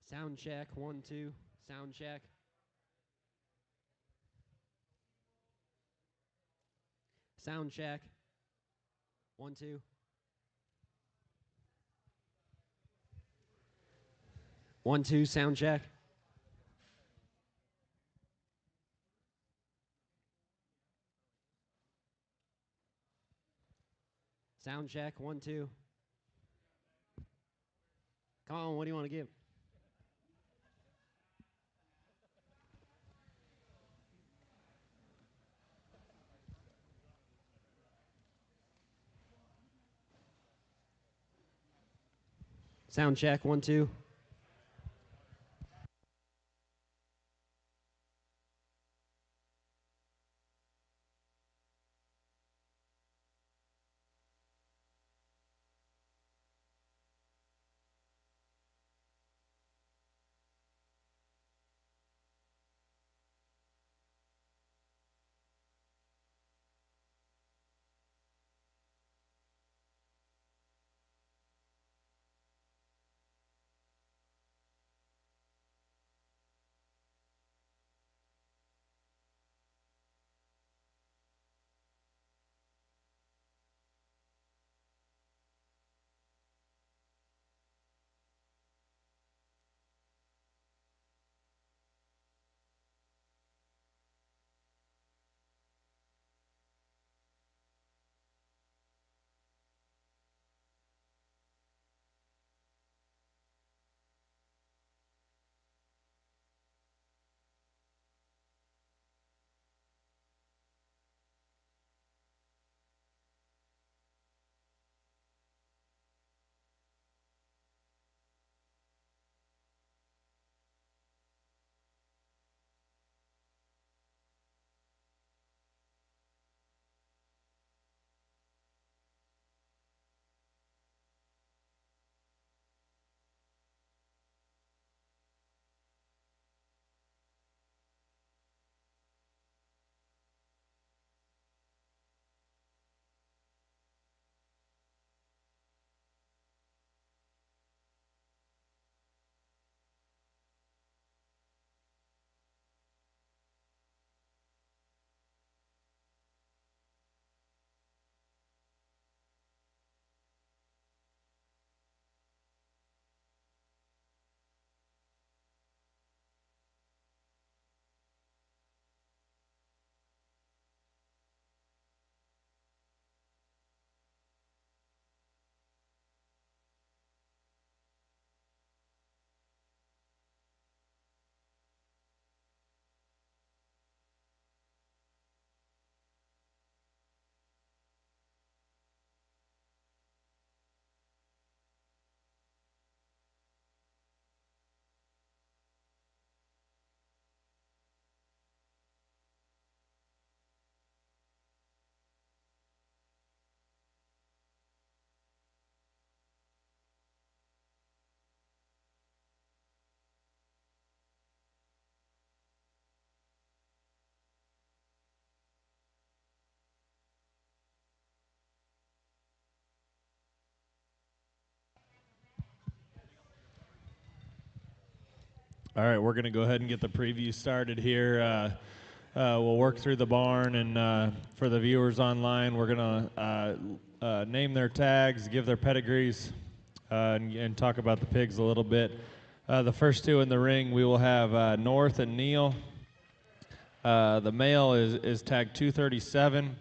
Sound check, 1, 2. Sound check. Sound check. 1, 2. 1, 2. Sound check. Sound check, 1, 2. Come on, what do you want to give? Sound check, 1, 2. All right, we're going to go ahead and get the preview started here. We'll work through the barn, and for the viewers online, we're going to name their tags, give their pedigrees, and talk about the pigs a little bit. The first two in the ring, we will have North and Neil. The male is tagged 237.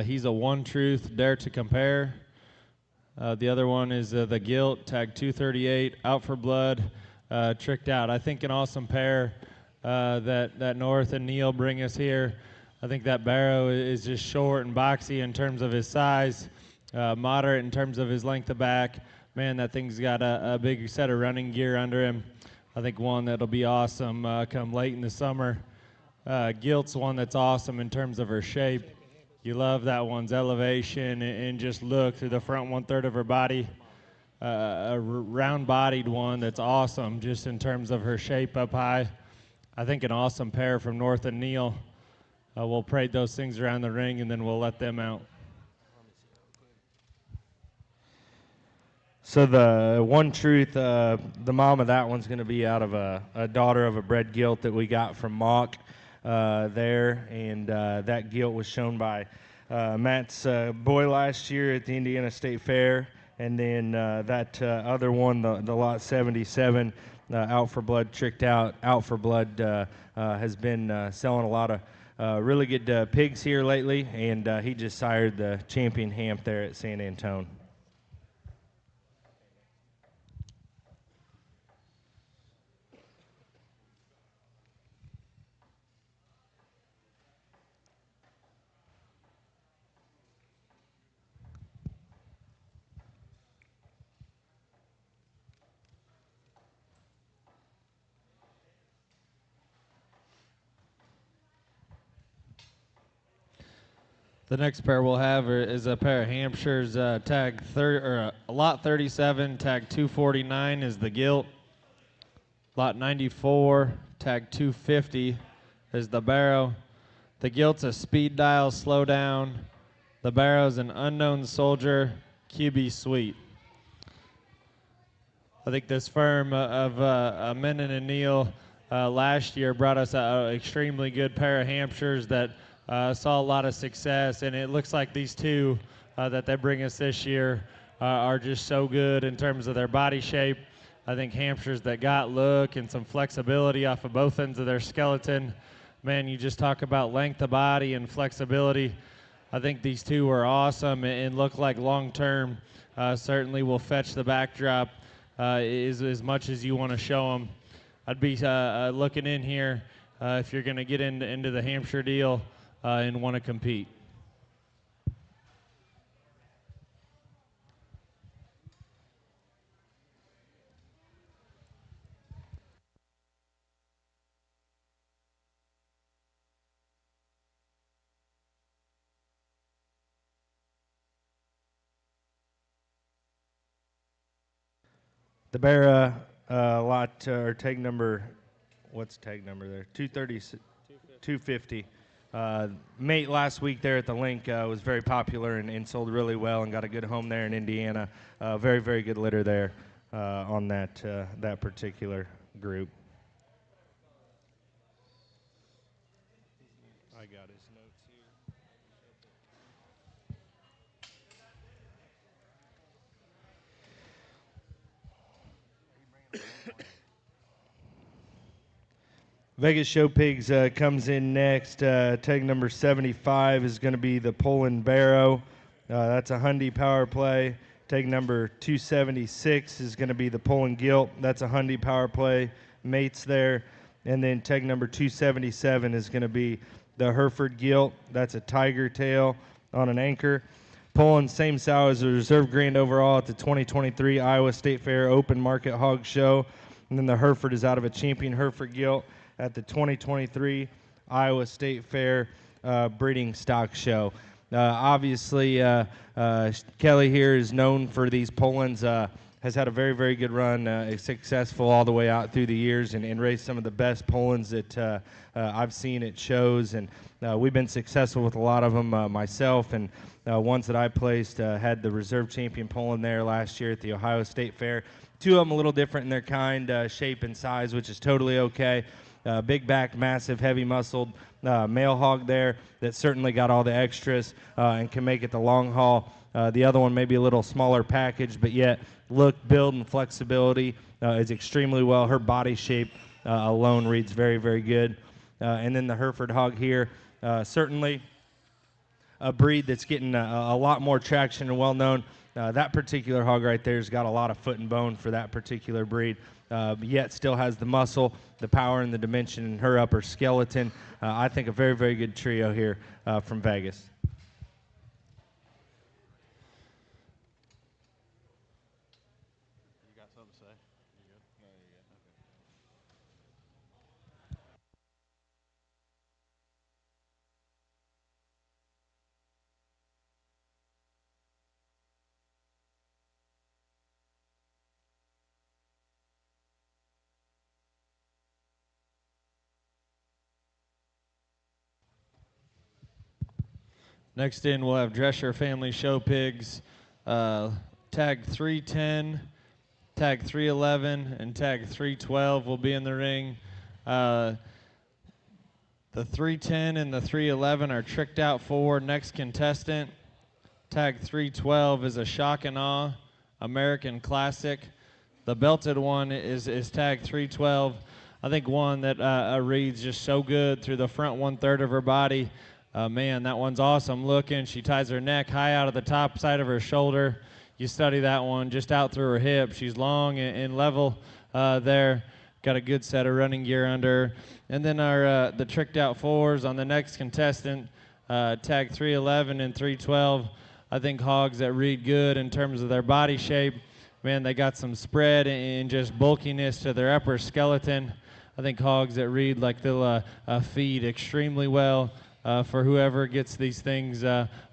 He's a One Truth, Dare to Compare. The other one is the Guilt, tagged 238, Out for Blood. Tricked Out. I think an awesome pair that North and Neil bring us here. I think that Barrow is just short and boxy in terms of his size, moderate in terms of his length of back. Man, that thing's got a big set of running gear under him. I think one that'll be awesome come late in the summer. Guilt's one that's awesome in terms of her shape. You love that one's elevation and just look through the front 1/3 of her body. A round-bodied one that's awesome just in terms of her shape up high. I think an awesome pair from North and Neil. We'll parade those things around the ring, and then we'll let them out. So the one truth, the mom of that one's going to be out of a daughter of a bred gilt that we got from Mock there, and that gilt was shown by Matt's boy last year at the Indiana State Fair, and then that other one, the lot 77, out for blood, tricked out for blood, has been selling a lot of really good pigs here lately, and he just sired the champion hamp there at San Antone. The next pair we'll have is a pair of Hampshires, tag lot 37, tag 249 is the gilt. Lot 94, tag 250 is the barrow. The gilt's a speed dial, slow down. The barrow's an unknown soldier, QB Sweet. I think this firm of Menon and Neal last year brought us an extremely good pair of Hampshires that saw a lot of success, and it looks like these two that they bring us this year are just so good in terms of their body shape. I think Hampshires that got look and some flexibility off of both ends of their skeleton. Man, you just talk about length of body and flexibility. I think these two are awesome and look like long-term certainly will fetch the backdrop as much as you want to show them. I'd be looking in here if you're going to get into the Hampshire deal and want to compete. The bear lot or tag number, what's tag number there? 250. Mate last week there at the link was very popular and sold really well and got a good home there in Indiana. Very, very good litter there on that particular group. I got his notes here. Vegas Show Pigs comes in next. Tag number 75 is going to be the Poland Barrow. That's a Hyundai power play. Tag number 276 is going to be the Poland Gilt. That's a Hyundai power play. Mates there. And then tag number 277 is going to be the Hereford Gilt. That's a Tiger Tail on an anchor. Poland, same sow as the Reserve Grand overall at the 2023 Iowa State Fair Open Market Hog Show. And then the Hereford is out of a Champion Hereford Gilt at the 2023 Iowa State Fair Breeding Stock Show. Obviously, Kelly here is known for these Polands, has had a very, very good run, successful all the way out through the years, and raised some of the best Polands that I've seen at shows. And we've been successful with a lot of them myself, and ones that I placed had the Reserve Champion Poland there last year at the Ohio State Fair. Two of them a little different in their kind, shape, and size, which is totally okay. Big back, massive, heavy muscled male hog there that certainly got all the extras and can make it the long haul. The other one may be a little smaller package, but yet look, build, and flexibility is extremely well. Her body shape alone reads very, very good. And then the Hereford hog here, certainly a breed that's getting a lot more traction and well known. That particular hog right there has got a lot of foot and bone for that particular breed, yet still has the muscle, the power, and the dimension in her upper skeleton. I think a very, very good trio here from Vegas. You got something to say? You good? No, you're good. Okay. Next in, we'll have Drescher Family Show Pigs. tag 310, tag 311, and tag 312 will be in the ring. The 310 and the 311 are tricked out for next contestant. Tag 312 is a Shock and Awe American Classic. The belted one is tag 312. I think one that reads just so good through the front 1/3 of her body. Man, that one's awesome looking. She ties her neck high out of the top side of her shoulder. You study that one just out through her hip. She's long and level there. Got a good set of running gear under her. And then our the tricked out fours on the next contestant, tag 311 and 312. I think hogs that read good in terms of their body shape. Man, they got some spread and just bulkiness to their upper skeleton. I think hogs that read like they'll feed extremely well for whoever gets these things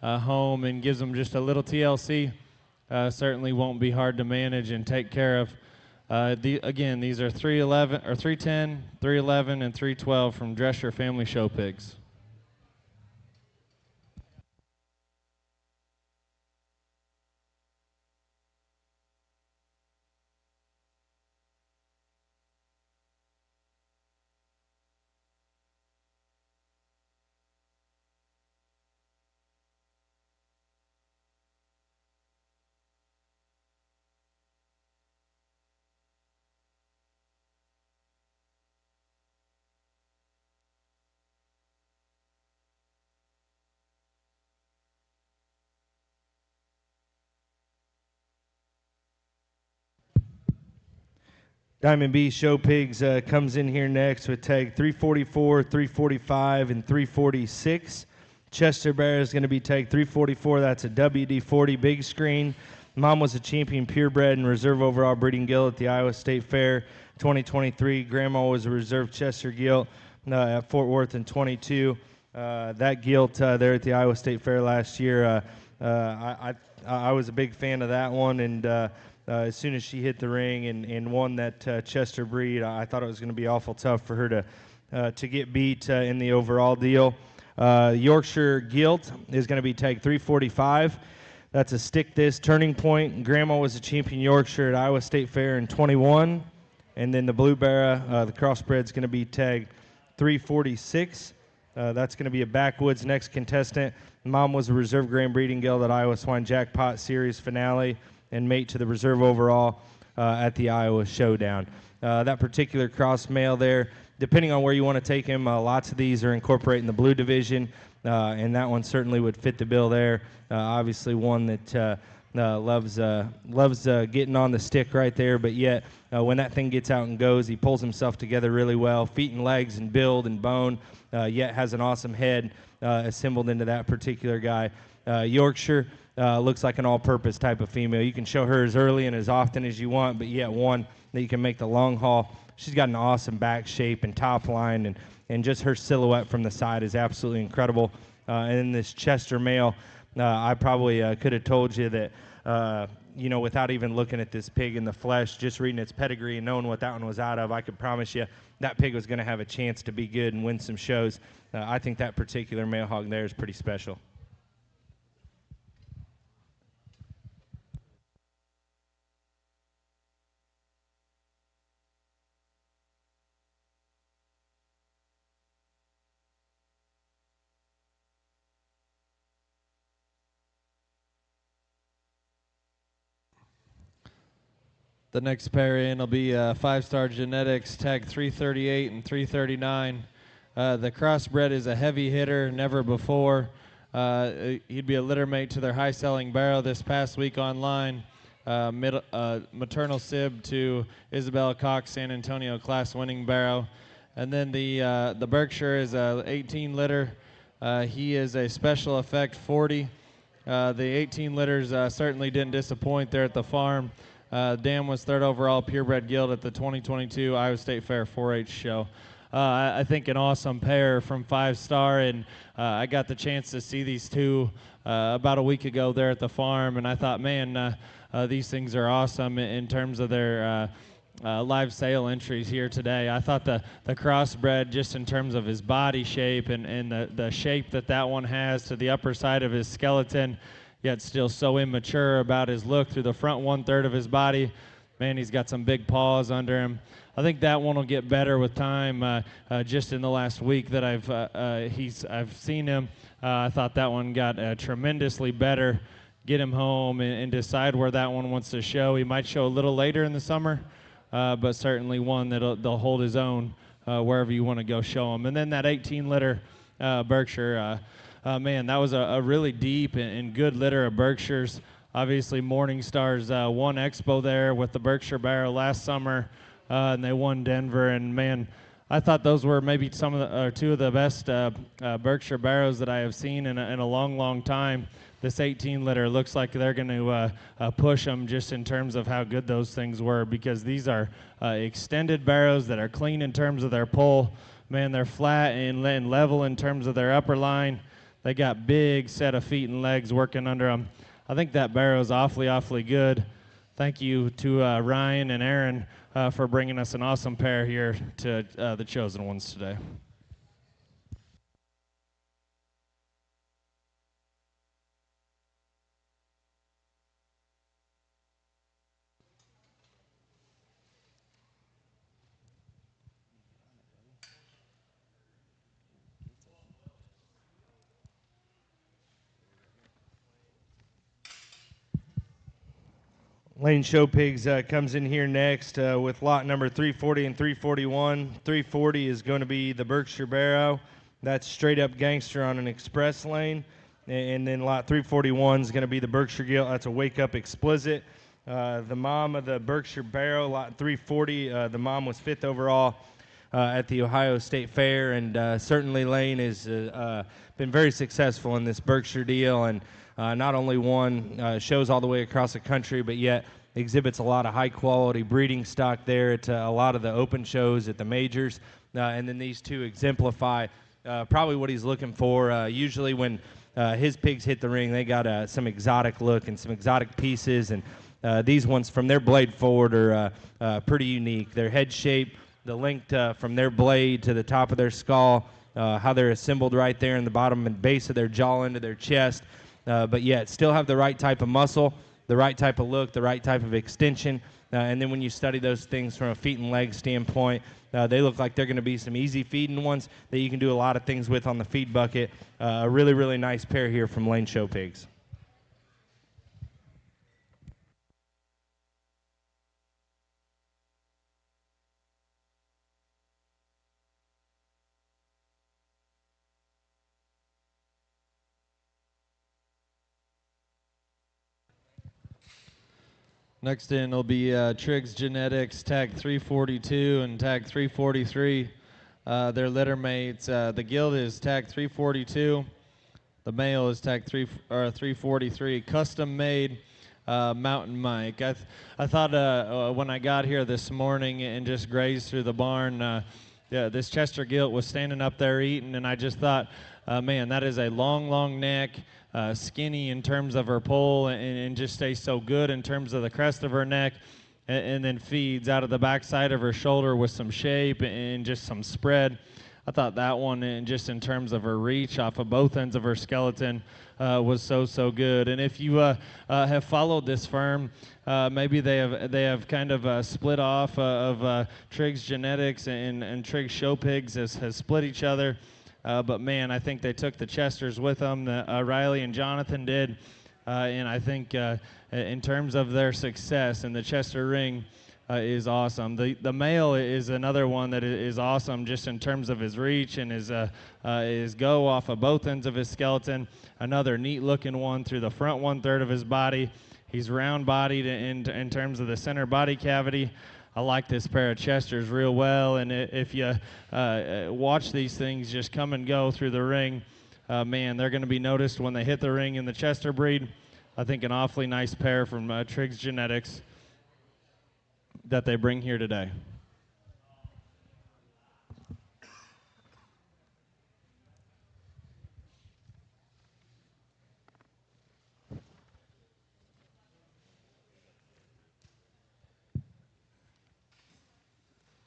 home and gives them just a little TLC. Certainly won't be hard to manage and take care of. Again, these are 311 or 310, 311, and 312 from Drescher Family Show Pigs. Diamond B Show Pigs comes in here next with tag 344, 345, and 346. Chester Bear is going to be tag 344. That's a WD-40 big screen. Mom was a champion purebred and reserve overall breeding gilt at the Iowa State Fair 2023. Grandma was a reserve Chester gilt at Fort Worth in 22. That gilt there at the Iowa State Fair last year, I was a big fan of that one, and as soon as she hit the ring and won that Chester breed, I thought it was going to be awful tough for her to get beat in the overall deal. Yorkshire Gilt is going to be tag 345. That's a stick this turning point. Grandma was a champion Yorkshire at Iowa State Fair in 21. And then the Blue Barra, the crossbred, is going to be tag 346. That's going to be a backwoods next contestant. Mom was a reserve grand breeding gilt at Iowa Swine Jackpot Series finale and mate to the reserve overall at the Iowa Showdown. That particular cross male there, depending on where you want to take him, lots of these are incorporating the blue division, and that one certainly would fit the bill there. Obviously one that loves getting on the stick right there, but yet when that thing gets out and goes, he pulls himself together really well, feet and legs and build and bone, yet has an awesome head assembled into that particular guy. Yorkshire looks like an all-purpose type of female. You can show her as early and as often as you want, but yet one that you can make the long haul. She's got an awesome back shape and top line, and just her silhouette from the side is absolutely incredible. And then this Chester male, I probably could have told you that, without even looking at this pig in the flesh, just reading its pedigree and knowing what that one was out of, I could promise you that pig was going to have a chance to be good and win some shows. I think that particular male hog there is pretty special. The next pair in will be 5-Star Genetics, tag 338 and 339. The crossbred is a heavy hitter, never before. He'd be a litter mate to their high-selling barrow this past week online. Maternal sib to Isabella Cox San Antonio class-winning barrow. And then the Berkshire is a 18 litter. He is a special effect 40. The 18 litters certainly didn't disappoint there at the farm. Dan was 3rd overall purebred gilt at the 2022 Iowa State Fair 4-H show. I think an awesome pair from 5-Star, and I got the chance to see these two about a week ago there at the farm, and I thought, man, these things are awesome in terms of their live sale entries here today. I thought the crossbred, just in terms of his body shape and the shape that one has to the upper side of his skeleton, yet still so immature about his look through the front 1/3 of his body. Man, he's got some big paws under him. I think that one will get better with time. Just in the last week that I've seen him, I thought that one got tremendously better. Get him home and decide where that one wants to show. He might show a little later in the summer, but certainly one that'll hold his own wherever you want to go show him. And then that 18 litter Berkshire, man, that was a really deep and good litter of Berkshires. Obviously, Morningstar's won Expo there with the Berkshire Barrow last summer, and they won Denver. And man, I thought those were maybe two of the best Berkshire Barrows that I have seen in a long, long time. This 18 litter looks like they're going to push them just in terms of how good those things were, because these are extended barrows that are clean in terms of their pull. Man, they're flat and level in terms of their upper line. They got big set of feet and legs working under them. I think that barrow is awfully, awfully good. Thank you to Ryan and Aaron for bringing us an awesome pair here to the Chosen Ones today. Lane Show Pigs comes in here next with lot number 340 and 341. 340 is going to be the Berkshire Barrow. That's straight up gangster on an express lane. And then lot 341 is going to be the Berkshire Gilt. That's a wake up explicit. The mom of the Berkshire Barrow, lot 340, the mom was 5th overall at the Ohio State Fair. And certainly Lane has been very successful in this Berkshire deal. And not only won shows all the way across the country, but yet exhibits a lot of high-quality breeding stock there at a lot of the open shows at the majors. And then these two exemplify probably what he's looking for. Usually when his pigs hit the ring, they got some exotic look and some exotic pieces. And these ones from their blade forward are pretty unique. Their head shape, the length from their blade to the top of their skull, how they're assembled right there in the bottom and base of their jaw into their chest. But yet still have the right type of muscle, the right type of look, the right type of extension. And then when you study those things from a feet and leg standpoint, they look like they're going to be some easy feeding ones that you can do a lot of things with on the feed bucket. A really, really nice pair here from Lane Show Pigs. Next in will be Triggs Genetics, tag 342 and tag 343. Their litter mates. The Gilt is tag 342. The male is tag 343. Custom made Mountain Mike. I thought when I got here this morning and just grazed through the barn, this Chester Gilt was standing up there eating, and I just thought, man, that is a long, long neck. Skinny in terms of her pull and just stays so good in terms of the crest of her neck, and then feeds out of the backside of her shoulder with some shape and just some spread. I thought that one, and just in terms of her reach off of both ends of her skeleton, was so good. And if you have followed this firm, maybe they have kind of split off of Triggs Genetics and Triggs Show Pigs has split each other. But man, I think they took the Chesters with them. Riley and Jonathan did, and I think in terms of their success, and the Chester ring is awesome. The male is another one that is awesome, just in terms of his reach and his go off of both ends of his skeleton. Another neat looking one through the front 1/3 of his body. He's round bodied in terms of the center body cavity. I like this pair of Chesters real well, and if you watch these things just come and go through the ring, man, they're going to be noticed when they hit the ring in the Chester breed. I think an awfully nice pair from Triggs Genetics that they bring here today.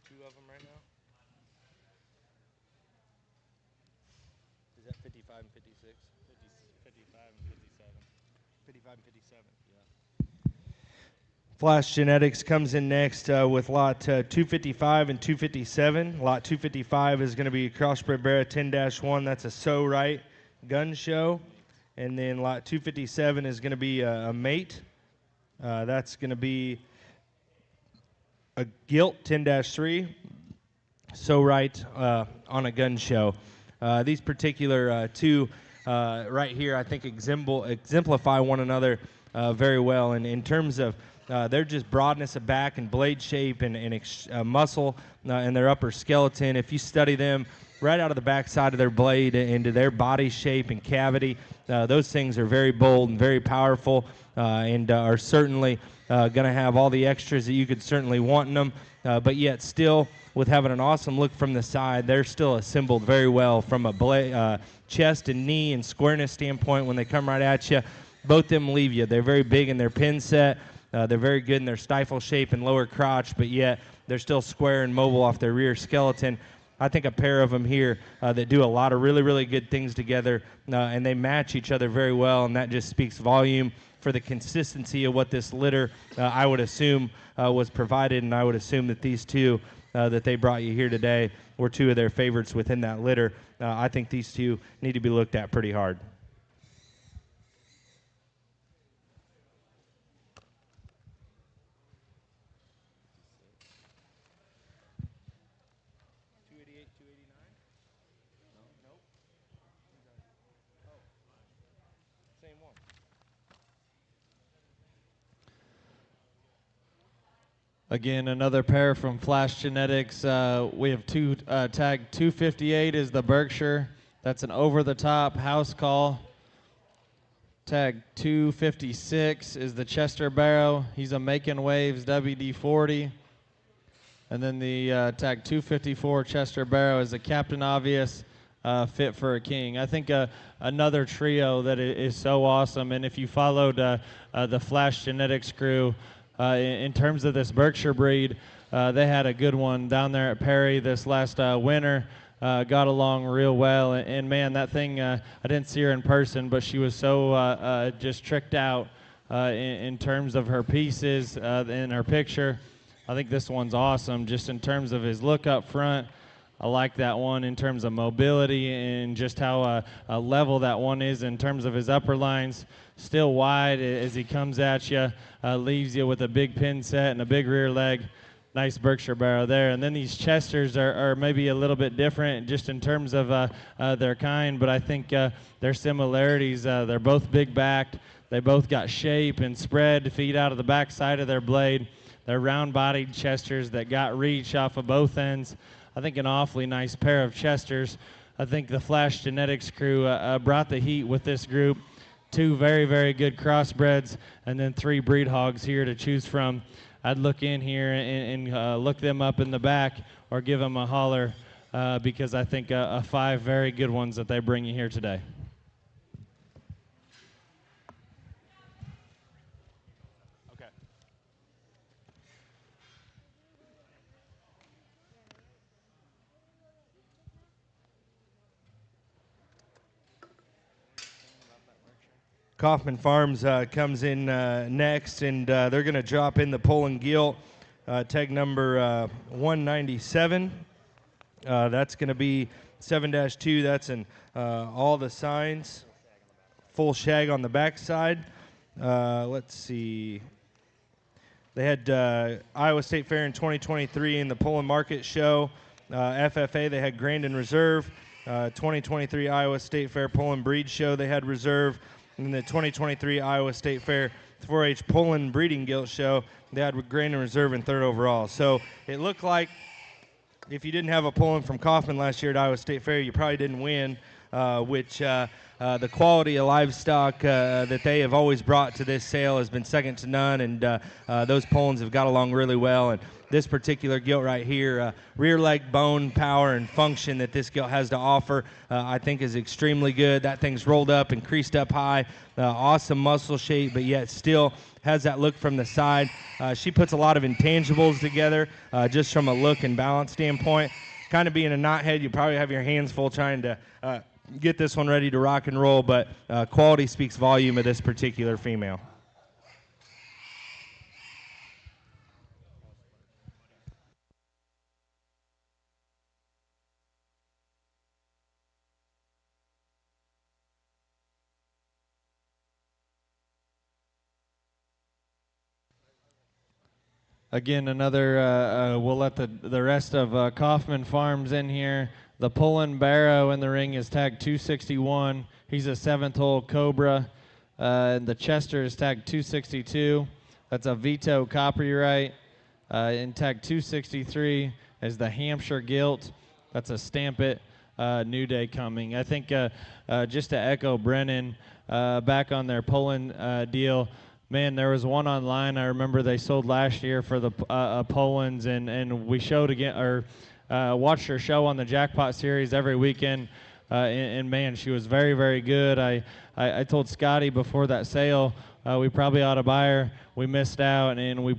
Two of them right now? Is that 55 and 56? 55 and 57. 55 and 57. Flash Genetics comes in next with lot 255 and 257. Lot 255 is going to be Crossbred Barra 10-1. That's a So Right gun show. And then lot 257 is going to be a mate. That's going to be a Gilt 10-3. So Right on a gun show. These particular two right here, I think, exemplify one another very well. And in terms of they're just broadness of back and blade shape and muscle in their upper skeleton. If you study them right out of the back side of their blade into their body shape and cavity, those things are very bold and very powerful and are certainly going to have all the extras that you could certainly want in them, but yet still with having an awesome look from the side, they're still assembled very well from a chest and knee and squareness standpoint. When they come right at you, both them leave you. They're very big in their pin set. They're very good in their stifle shape and lower crotch, but yet they're still square and mobile off their rear skeleton. I think a pair of them here that do a lot of really, really good things together, and they match each other very well, and that just speaks volume for the consistency of what this litter, I would assume, was provided, and I would assume that these two that they brought you here today were two of their favorites within that litter. I think these two need to be looked at pretty hard. Again, another pair from Flash Genetics. We have two tag 258 is the Berkshire. That's an over-the-top house call. Tag 256 is the Chester Barrow. He's a Making Waves WD-40. And then the tag 254 Chester Barrow is a Captain Obvious fit for a king. I think another trio that is so awesome. And if you followed the Flash Genetics crew, in terms of this Berkshire breed, they had a good one down there at Perry this last winter. Got along real well, and man, that thing, I didn't see her in person, but she was so just tricked out in terms of her pieces in her picture. I think this one's awesome just in terms of his look up front. I like that one in terms of mobility and just how level that one is in terms of his upper lines. Still wide as he comes at you, leaves you with a big pin set and a big rear leg. Nice Berkshire Barrow there. And then these Chesters are maybe a little bit different just in terms of their kind, but I think their similarities, they're both big backed. They both got shape and spread feet out of the back side of their blade. They're round bodied Chesters that got reach off of both ends. I think an awfully nice pair of Chesters. I think the Flash Genetics crew brought the heat with this group. Two very, very good crossbreds, and then three breed hogs here to choose from. I'd look in here and look them up in the back or give them a holler because I think 5 very good ones that they bring you here today. Kaufman Farms comes in next, and they're going to drop in the Poland Gilt, tag number 197. That's going to be 7-2. That's in all the signs. Full shag on the backside. Let's see. They had Iowa State Fair in 2023 in the Poland Market Show. FFA, they had Grandin Reserve. 2023 Iowa State Fair Poland Breed Show, they had Reserve. In the 2023 Iowa State Fair 4-H Poland Breeding Gilt Show, they had Grandin Reserve in 3rd overall. So it looked like if you didn't have a Poland from Kaufman last year at Iowa State Fair, you probably didn't win, which the quality of livestock that they have always brought to this sale has been second to none, and those Polands have got along really well. And this particular gilt right here, rear leg bone power and function that this gilt has to offer, I think is extremely good. That thing's rolled up and creased up high, awesome muscle shape, but yet still has that look from the side. She puts a lot of intangibles together just from a look and balance standpoint. Kind of being a knothead, you probably have your hands full trying to get this one ready to rock and roll, but quality speaks volume of this particular female. Again, another, we'll let the rest of Kaufman Farms in here. The Pullen Barrow in the ring is tagged 261. He's a 7th hole Cobra. And the Chester is tagged 262. That's a Vito copyright. In tag 263 is the Hampshire Gilt. That's a Stamp It New Day coming. I think just to echo Brennan, back on their Pullen deal, man, there was one online I remember they sold last year for the Polands, and we showed again, or watched her show on the Jackpot Series every weekend, and man, she was very, very good. I told Scotty before that sale we probably ought to buy her. We missed out, and we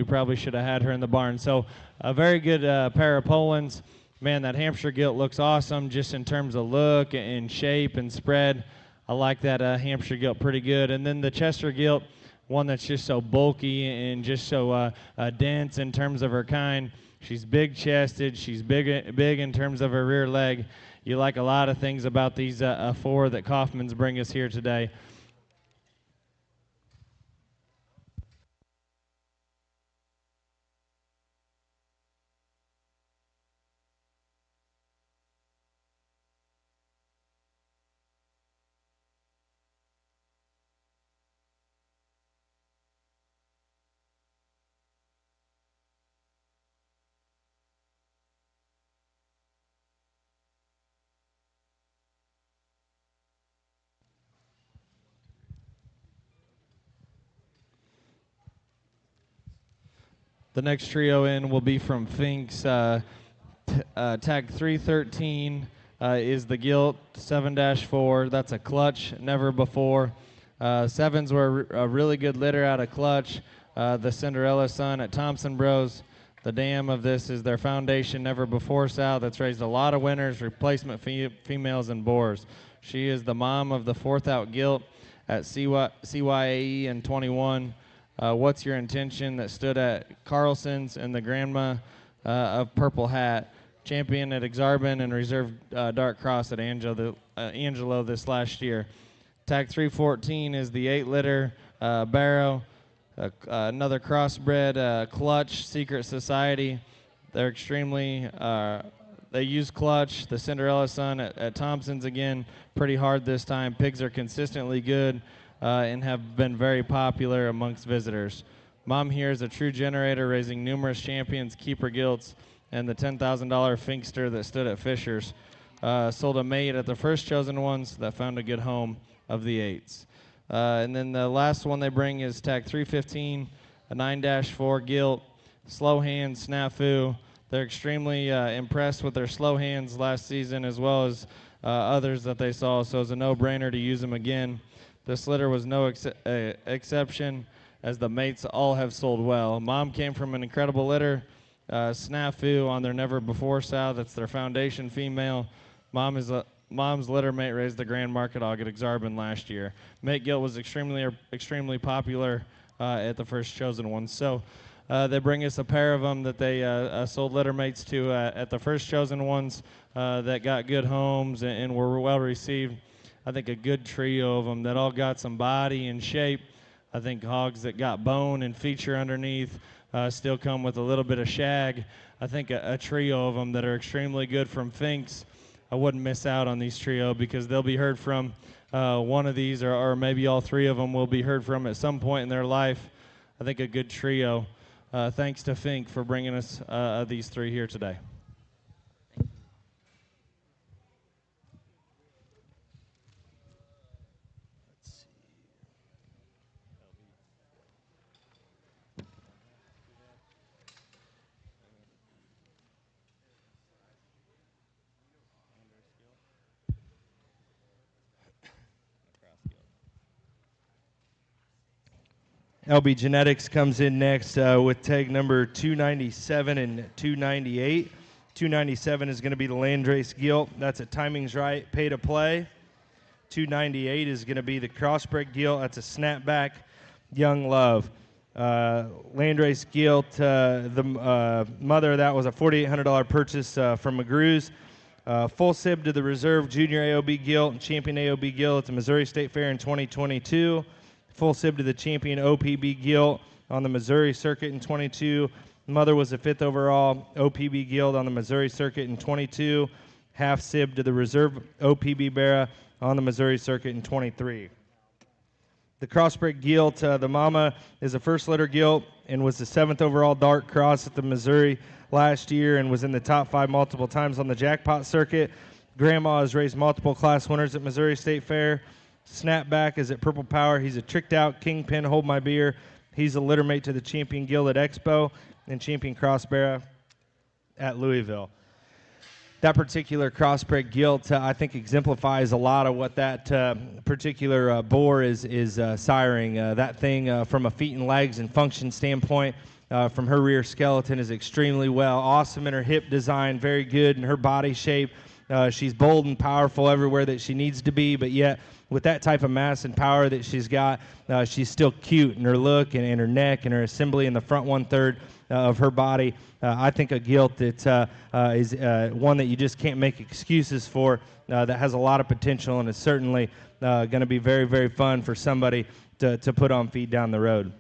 probably should have had her in the barn. So a very good pair of Polands. Man, that Hampshire Gilt looks awesome just in terms of look and shape and spread. I like that Hampshire Gilt pretty good. And then the Chester Gilt, one that's just so bulky and just so dense in terms of her kind. She's big-chested. She's big in terms of her rear leg. You like a lot of things about these 4 that Kaufman's bring us here today. The next trio in will be from Finks. Tag 313 is the Gilt 7-4. That's a clutch, never before. 7s were a really good litter out of clutch. The Cinderella Sun at Thompson Bros. The dam of this is their Foundation Never Before Sow. That's raised a lot of winners, replacement females, and boars. She is the mom of the 4th out Gilt at CYAE in 21. What's Your Intention that stood at Carlson's, and the grandma of Purple Hat, champion at Exarban and reserve Dark Cross at Angelo this last year. Tag 314 is the 8-litter Barrow, another crossbred clutch, Secret Society. They're extremely, they use clutch. The Cinderella Sun at Thompson's again, pretty hard this time. Pigs are consistently good. And have been very popular amongst visitors. Mom here is a true generator, raising numerous champions, keeper gilts, and the $10,000 Finkster that stood at Fisher's. Sold a mate at the first chosen ones that found a good home of the 8s. And then the last one they bring is tag 315, a 9-4 gilt, slow hand snafu. They're extremely impressed with their slow hands last season, as well as others that they saw, so it's a no-brainer to use them again. This litter was no exception, as the mates all have sold well. Mom came from an incredible litter. Snafu on their Never Before sow. That's their Foundation female. Mom's litter mate raised the Grand Market Hog at Exarban last year. Mate Gilt was extremely popular at the first chosen ones. So they bring us a pair of them that they sold litter mates to at the first chosen ones that got good homes and were well received. I think a good trio of them that all got some body and shape. I think hogs that got bone and feature underneath still come with a little bit of shag. I think a trio of them that are extremely good from Finks. I wouldn't miss out on these trio because they'll be heard from. One of these, or maybe all 3 of them, will be heard from at some point in their life. I think a good trio. Thanks to Fink for bringing us these 3 here today. LB Genetics comes in next with tag number 297 and 298. 297 is going to be the Landrace Gilt. That's a timing's right, pay to play. 298 is going to be the Crossbred Gilt. That's a snapback, Young Love. Landrace Gilt, the mother of that was a $4,800 purchase from McGrew's. Full sib to the Reserve Junior AOB Gilt and Champion AOB Gilt at the Missouri State Fair in 2022. Full sib to the Champion OPB Gilt on the Missouri Circuit in 22. Mother was a 5th overall OPB Gilt on the Missouri Circuit in 22. Half sib to the Reserve OPB Barra on the Missouri Circuit in 23. The Crossbred Gilt, the mama is a first letter gilt and was the 7th overall dark cross at the Missouri last year and was in the top 5 multiple times on the jackpot circuit. Grandma has raised multiple class winners at Missouri State Fair. Snapback is at Purple Power. He's a tricked out Kingpin Hold My Beer. He's a littermate to the Champion Gilt at Expo and Champion Crossbarra at Louisville. That particular Crossbred Gilt, I think, exemplifies a lot of what that particular boar is siring. That thing, from a feet and legs and function standpoint, from her rear skeleton, is extremely well. Awesome in her hip design, very good in her body shape. She's bold and powerful everywhere that she needs to be, but yet with that type of mass and power that she's got, she's still cute in her look and her neck and her assembly in the front 1/3 of her body. I think a gilt that is one that you just can't make excuses for, that has a lot of potential and is certainly going to be very, very fun for somebody to put on feet down the road.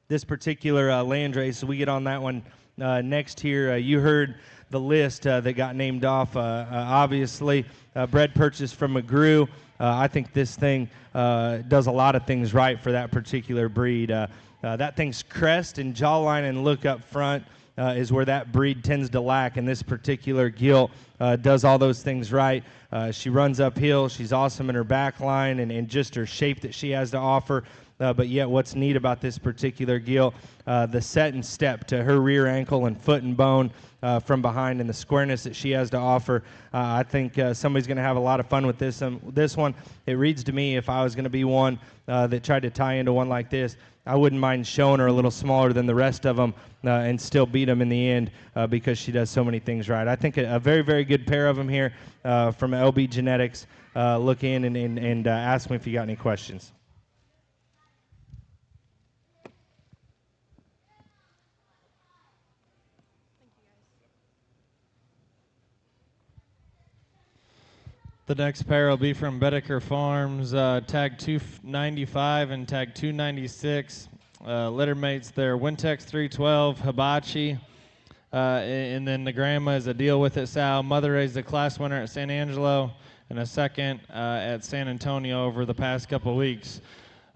This particular Landrace, we get on that one next here. You heard the list that got named off. Obviously, bred purchase from McGrew. I think this thing does a lot of things right for that particular breed. That thing's crest and jawline and look up front is where that breed tends to lack, and this particular gilt does all those things right. She runs uphill. She's awesome in her back line and just her shape that she has to offer. But yet what's neat about this particular gilt, the set and step to her rear ankle and foot and bone from behind and the squareness that she has to offer. I think somebody's going to have a lot of fun with this one. It reads to me, if I was going to be one that tried to tie into one like this, I wouldn't mind showing her a little smaller than the rest of them and still beat them in the end because she does so many things right. I think a very, very good pair of them here from LB Genetics. Look in and ask me if you got any questions. The next pair will be from Bedecker Farms, tag 295 and tag 296. Littermates, they're Wintex 312, Hibachi, and then the grandma is a Deal With It Sal. Mother raised the class winner at San Angelo and a second at San Antonio over the past couple weeks.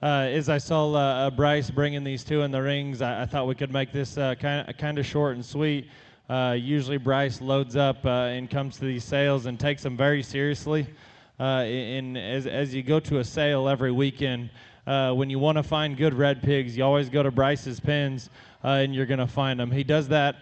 As I saw Bryce bringing these two in the rings, I thought we could make this kind of short and sweet. Usually Bryce loads up and comes to these sales and takes them very seriously. As you go to a sale every weekend, when you want to find good red pigs, you always go to Bryce's pens and you're going to find them. He does that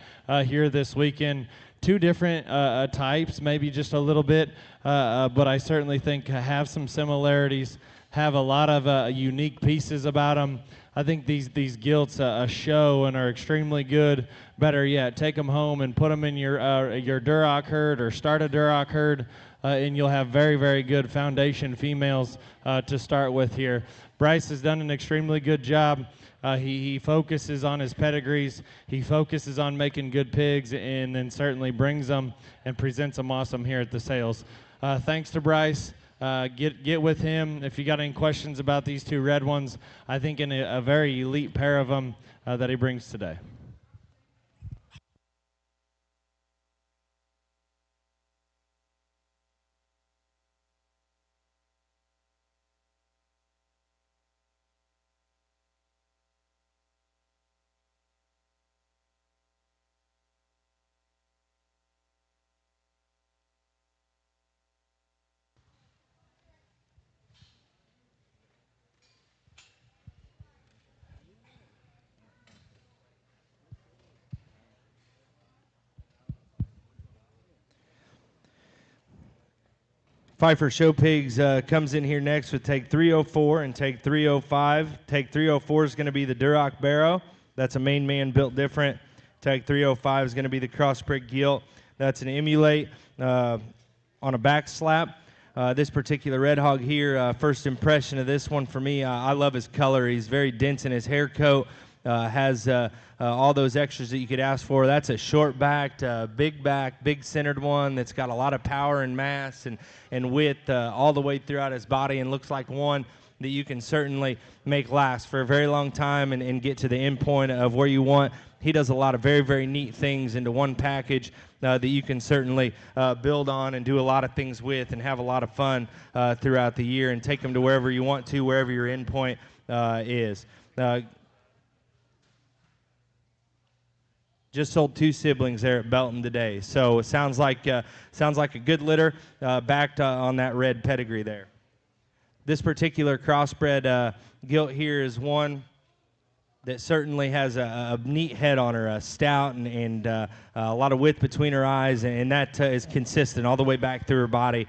here this weekend. Two different types, maybe just a little bit, but I certainly think have some similarities, have a lot of unique pieces about them. I think these gilts show and are extremely good. Better yet, take them home and put them in your Duroc herd or start a Duroc herd, and you'll have very, very good foundation females to start with here. Bryce has done an extremely good job. He focuses on his pedigrees. He focuses on making good pigs, and then certainly brings them and presents them awesome here at the sales. Thanks to Bryce. Get with him if you got any questions about these two red ones. I think in a very elite pair of them that he brings today. Pfeiffer Show Pigs comes in here next with tag 304 and tag 305. Tag 304 is going to be the Duroc Barrow. That's a main man built different. Tag 305 is going to be the crossbred gilt. That's an emulate on a back slap. This particular red hog here, first impression of this one for me, I love his color. He's very dense in his hair coat, has all those extras that you could ask for. That's a short-backed, big centered one that's got a lot of power and mass and width all the way throughout his body, and looks like one that you can certainly make last for a very long time and get to the end point of where you want. He does a lot of very, very neat things into one package that you can certainly build on and do a lot of things with and have a lot of fun throughout the year and take them to wherever you want to, wherever your end point is. Just sold 2 siblings there at Belton today, so it sounds like a good litter backed on that red pedigree there. This particular crossbred gilt here is one that certainly has a neat head on her, stout and a lot of width between her eyes, and that is consistent all the way back through her body,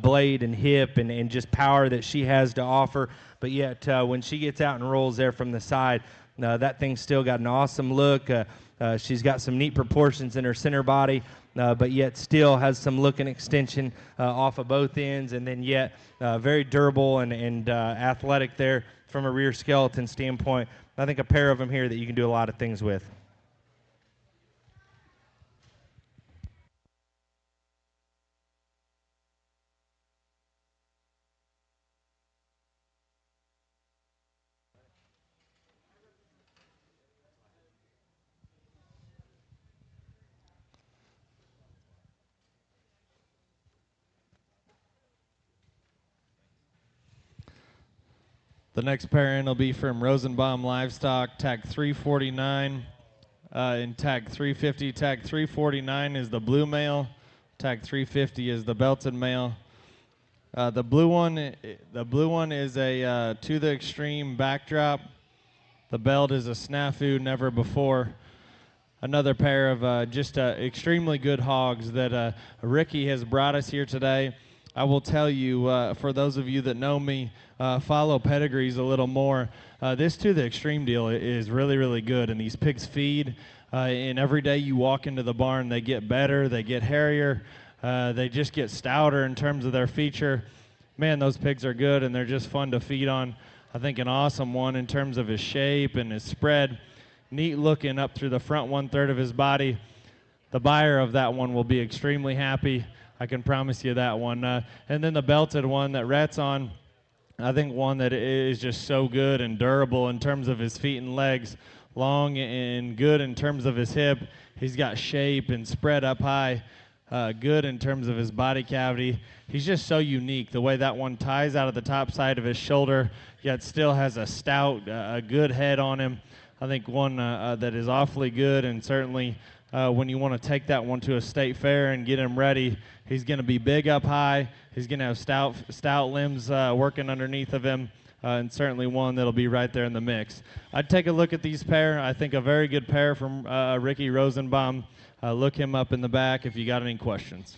blade and hip and just power that she has to offer. But yet when she gets out and rolls there from the side, that thing's still got an awesome look. She's got some neat proportions in her center body, but yet still has some look and extension off of both ends, and then yet very durable and athletic there from a rear skeleton standpoint. I think a pair of them here that you can do a lot of things with. The next pair in will be from Rosenbaum Livestock, tag 349 and tag 350. Tag 349 is the blue male. Tag 350 is the belted male. The blue one is a to the extreme backdrop. The belt is a snafu, never before. Another pair of just extremely good hogs that Ricky has brought us here today. I will tell you, for those of you that know me, follow pedigrees a little more, this to the extreme deal is really, really good. And these pigs feed, and every day you walk into the barn, they get better, they get hairier, they just get stouter in terms of their feature. Man, those pigs are good, and they're just fun to feed on. I think an awesome one in terms of his shape and his spread. Neat looking up through the front 1/3 of his body. The buyer of that one will be extremely happy. I can promise you that one. And then the belted one that Rhett's on, I think one that is just so good and durable in terms of his feet and legs, long and good in terms of his hip. He's got shape and spread up high, good in terms of his body cavity. He's just so unique, the way that one ties out of the top side of his shoulder, yet still has a stout, a good head on him. I think one that is awfully good, and certainly when you want to take that one to a state fair and get him ready, he's going to be big up high. He's going to have stout limbs working underneath of him, and certainly one that'll be right there in the mix. I'd take a look at these pair. I think a very good pair from Ricky Rosenbaum. Look him up in the back if you got any questions.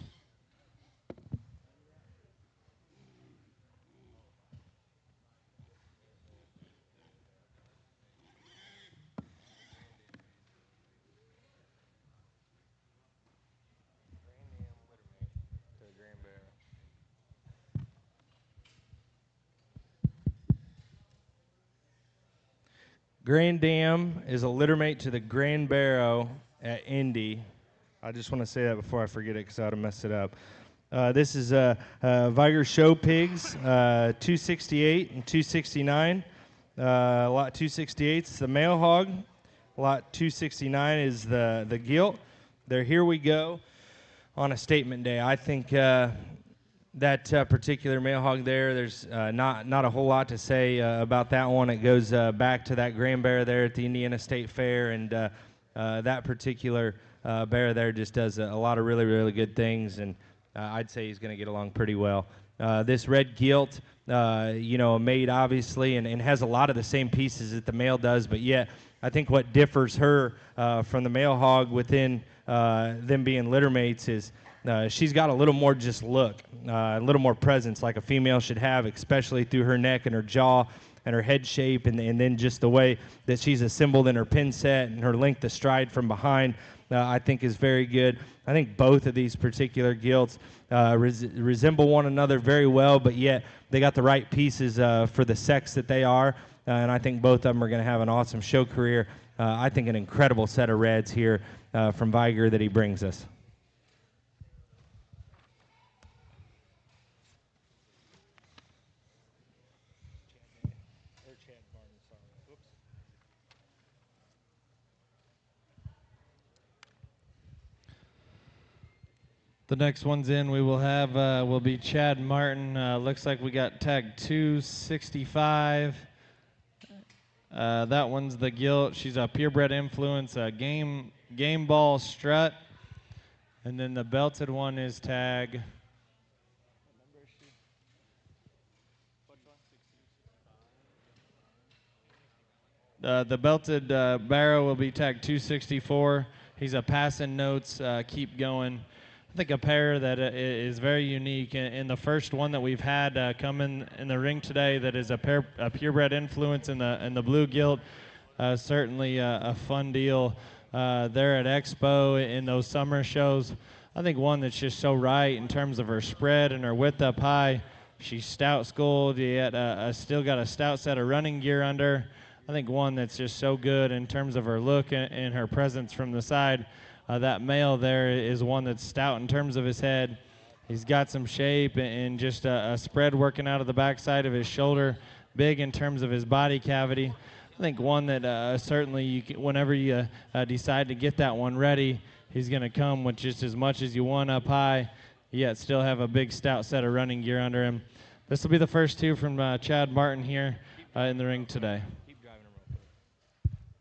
Grand Dam is a littermate to the Grand Barrow at Indy. I just want to say that before I forget it because I would have messed it up. This is Viger Show Pigs, 268 and 269. Lot 268 is the male hog. Lot 269 is the gilt. There, here we go on a statement day. I think that particular male hog there's not a whole lot to say about that one. It goes back to that Grand Bear there at the Indiana State Fair, and that particular bear there just does a lot of really, really good things, and I'd say he's going to get along pretty well. This red gilt, made obviously, and has a lot of the same pieces that the male does, but yet I think what differs her from the male hog within them being litter mates is she's got a little more just look, a little more presence like a female should have, especially through her neck and her jaw and her head shape, and then just the way that she's assembled in her pin set and her length of stride from behind, I think is very good. I think both of these particular gilts resemble one another very well, but yet they got the right pieces for the sex that they are, and I think both of them are going to have an awesome show career. I think an incredible set of reds here from Viger that he brings us. The next ones in we will have will be Chad Martin. Looks like we got tag 265. That one's the gilt. She's a purebred influence, game ball strut. And then the belted one is tag. The belted barrow will be tag 264. He's a passing notes, keep going. I think a pair that is very unique, and the first one that we've had come in the ring today that is a purebred influence in the blue gilt. Certainly a fun deal there at Expo in those summer shows. I think one that's just so right in terms of her spread and her width up high. She's stout skulled, yet still got a stout set of running gear under. I think one that's just so good in terms of her look and her presence from the side. That male there is one that's stout in terms of his head. He's got some shape and just a spread working out of the backside of his shoulder, big in terms of his body cavity. I think one that certainly whenever you decide to get that one ready, he's going to come with just as much as you want up high, yet still have a big stout set of running gear under him. This will be the first two from Chad Martin here in the ring today.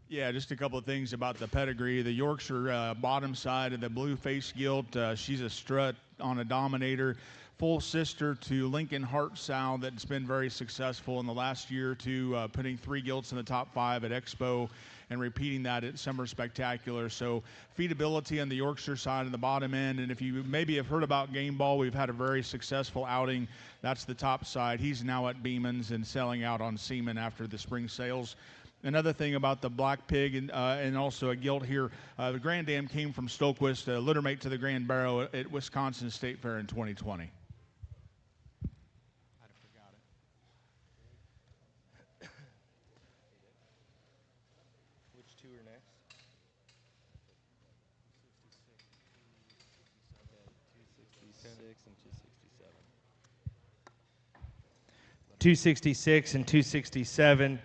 Yeah, just a couple of things about the pedigree. The Yorkshire bottom side of the blue face gilt, she's a strut on a dominator. Full sister to Lincoln Hart Sow that's been very successful in the last year or two, putting 3 gilts in the top 5 at Expo and repeating that at Summer Spectacular. So feedability on the Yorkshire side of the bottom end. And if you maybe have heard about Game Ball, we've had a very successful outing. That's the top side. He's now at Beeman's and selling out on Seaman after the spring sales. Another thing about the Black Pig and also a gilt here, the Grand Dam came from Stoquist, a littermate to the Grand Barrow at Wisconsin State Fair in 2020. Which two are next? 266 and 267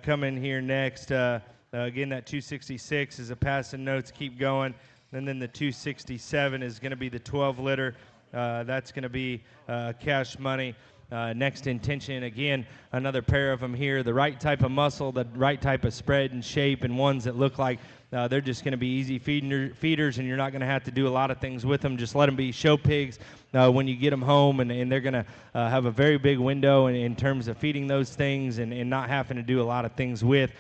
coming here next. Again, that 266 is a passing notes, keep going. And then the 267 is going to be the 12 liter. That's going to be cash money. Next intention, again, another pair of them here. The right type of muscle, the right type of spread and shape, and ones that look like they're just going to be easy feeders, and you're not going to have to do a lot of things with them. Just let them be show pigs when you get them home, and they're going to have a very big window in terms of feeding those things and not having to do a lot of things with.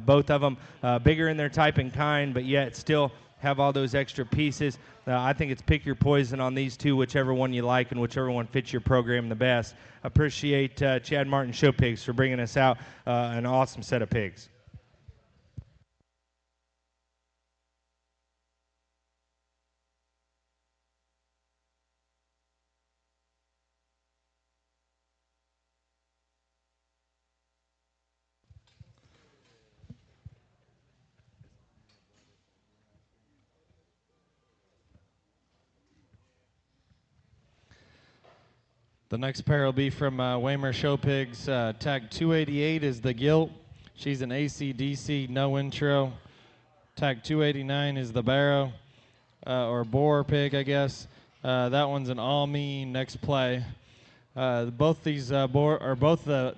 Both of them bigger in their type and kind, but yet still have all those extra pieces. I think it's pick your poison on these two, whichever one you like and whichever one fits your program the best. Appreciate Chad Martin Show Pigs for bringing us out an awesome set of pigs. The next pair will be from Waymer Show Pigs. Tag 288 is the gilt. She's an AC/DC, no intro. Tag 289 is the barrow, or boar pig, I guess. That one's an all-me next play. Both these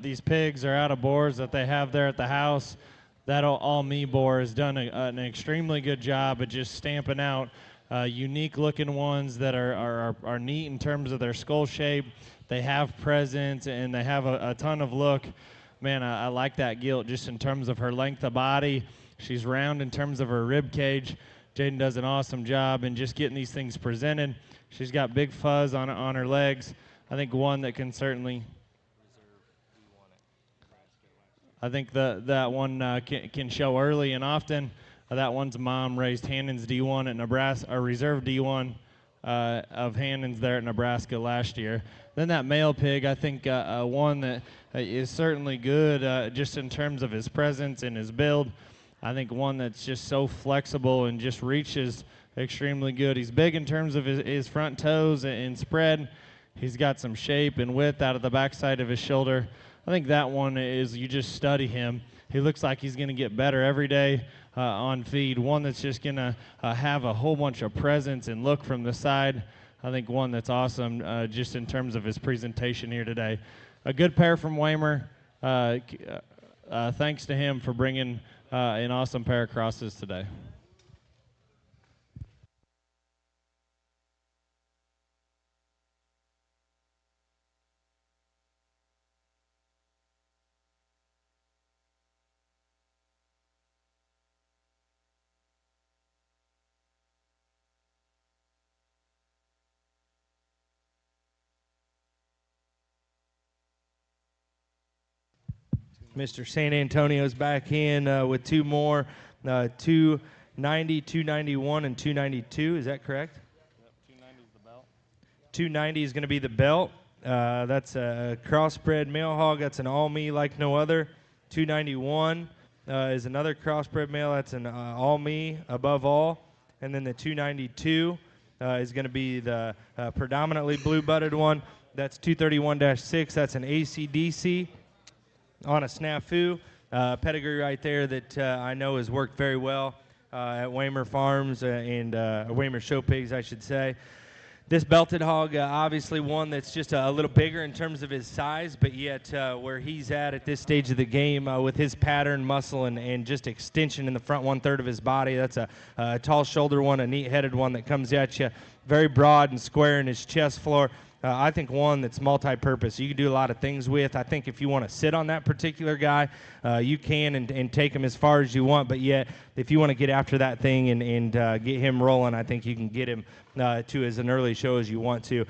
these pigs are out of boars that they have there at the house. That all-me boar has done an extremely good job at just stamping out unique-looking ones that are neat in terms of their skull shape. They have presence, and they have a ton of look. Man, I like that gilt just in terms of her length of body. She's round in terms of her rib cage. Jaden does an awesome job in just getting these things presented. She's got big fuzz on her legs. I think one that can certainly. I think that one can show early and often. That one's mom raised Hannon's D1 at Nebraska, or reserve D1 of Hannon's there at Nebraska last year. Then that male pig, I think one that is certainly good just in terms of his presence and his build. I think one that's just so flexible and just reaches extremely good. He's big in terms of his front toes and spread. He's got some shape and width out of the backside of his shoulder. I think that one is, you just study him. He looks like he's going to get better every day on feed. One that's just going to have a whole bunch of presence and look from the side. I think one that's awesome just in terms of his presentation here today. A good pair from Waymer. Thanks to him for bringing an awesome pair of crosses today. Mr. San Antonio's back in with two more, 290, 291, and 292. Is that correct? Yep, 290 is the belt. 290 is going to be the belt. That's a crossbred male hog. That's an all-me like no other. 291 is another crossbred male. That's an all-me above all. And then the 292 is going to be the predominantly blue-butted one. That's 231-6. That's an ACDC. On a snafu, pedigree right there that I know has worked very well at Waymer Farms and Waymer Show Pigs, I should say. This belted hog, obviously one that's just a little bigger in terms of his size, but yet where he's at this stage of the game with his pattern, muscle, and just extension in the front 1/3 of his body. That's a tall shoulder one, a neat-headed one that comes at you very broad and square in his chest floor. I think one that's multi-purpose. You can do a lot of things with. I think if you want to sit on that particular guy, you can and take him as far as you want. But yet, if you want to get after that thing and get him rolling, I think you can get him to as an early show as you want to.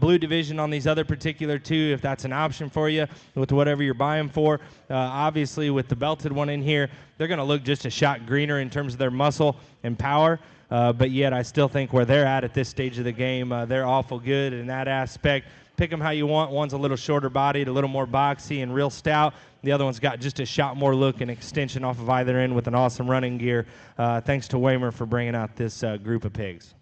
Blue division on these other particular two, if that's an option for you with whatever you're buying for. Obviously, with the belted one in here, they're going to look just a shot greener in terms of their muscle and power. But yet I still think where they're at this stage of the game, they're awful good in that aspect. Pick them how you want. One's a little shorter bodied, a little more boxy and real stout. The other one's got just a shot more look and extension off of either end with an awesome running gear. Thanks to Waymer for bringing out this group of pigs.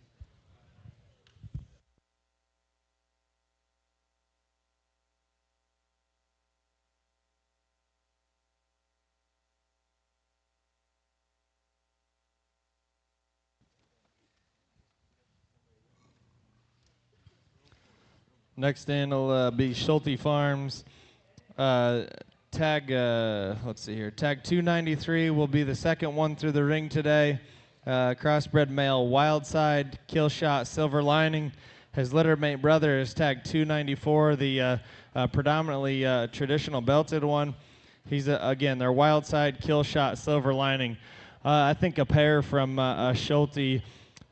Next in will be Schulte Farms. Tag, let's see here. Tag 293 will be the second one through the ring today. Crossbred male, wild side, kill shot, silver lining. His littermate brother is tag 294, the predominantly traditional belted one. He's, again, their wild side, kill shot, silver lining. I think a pair from Schulte.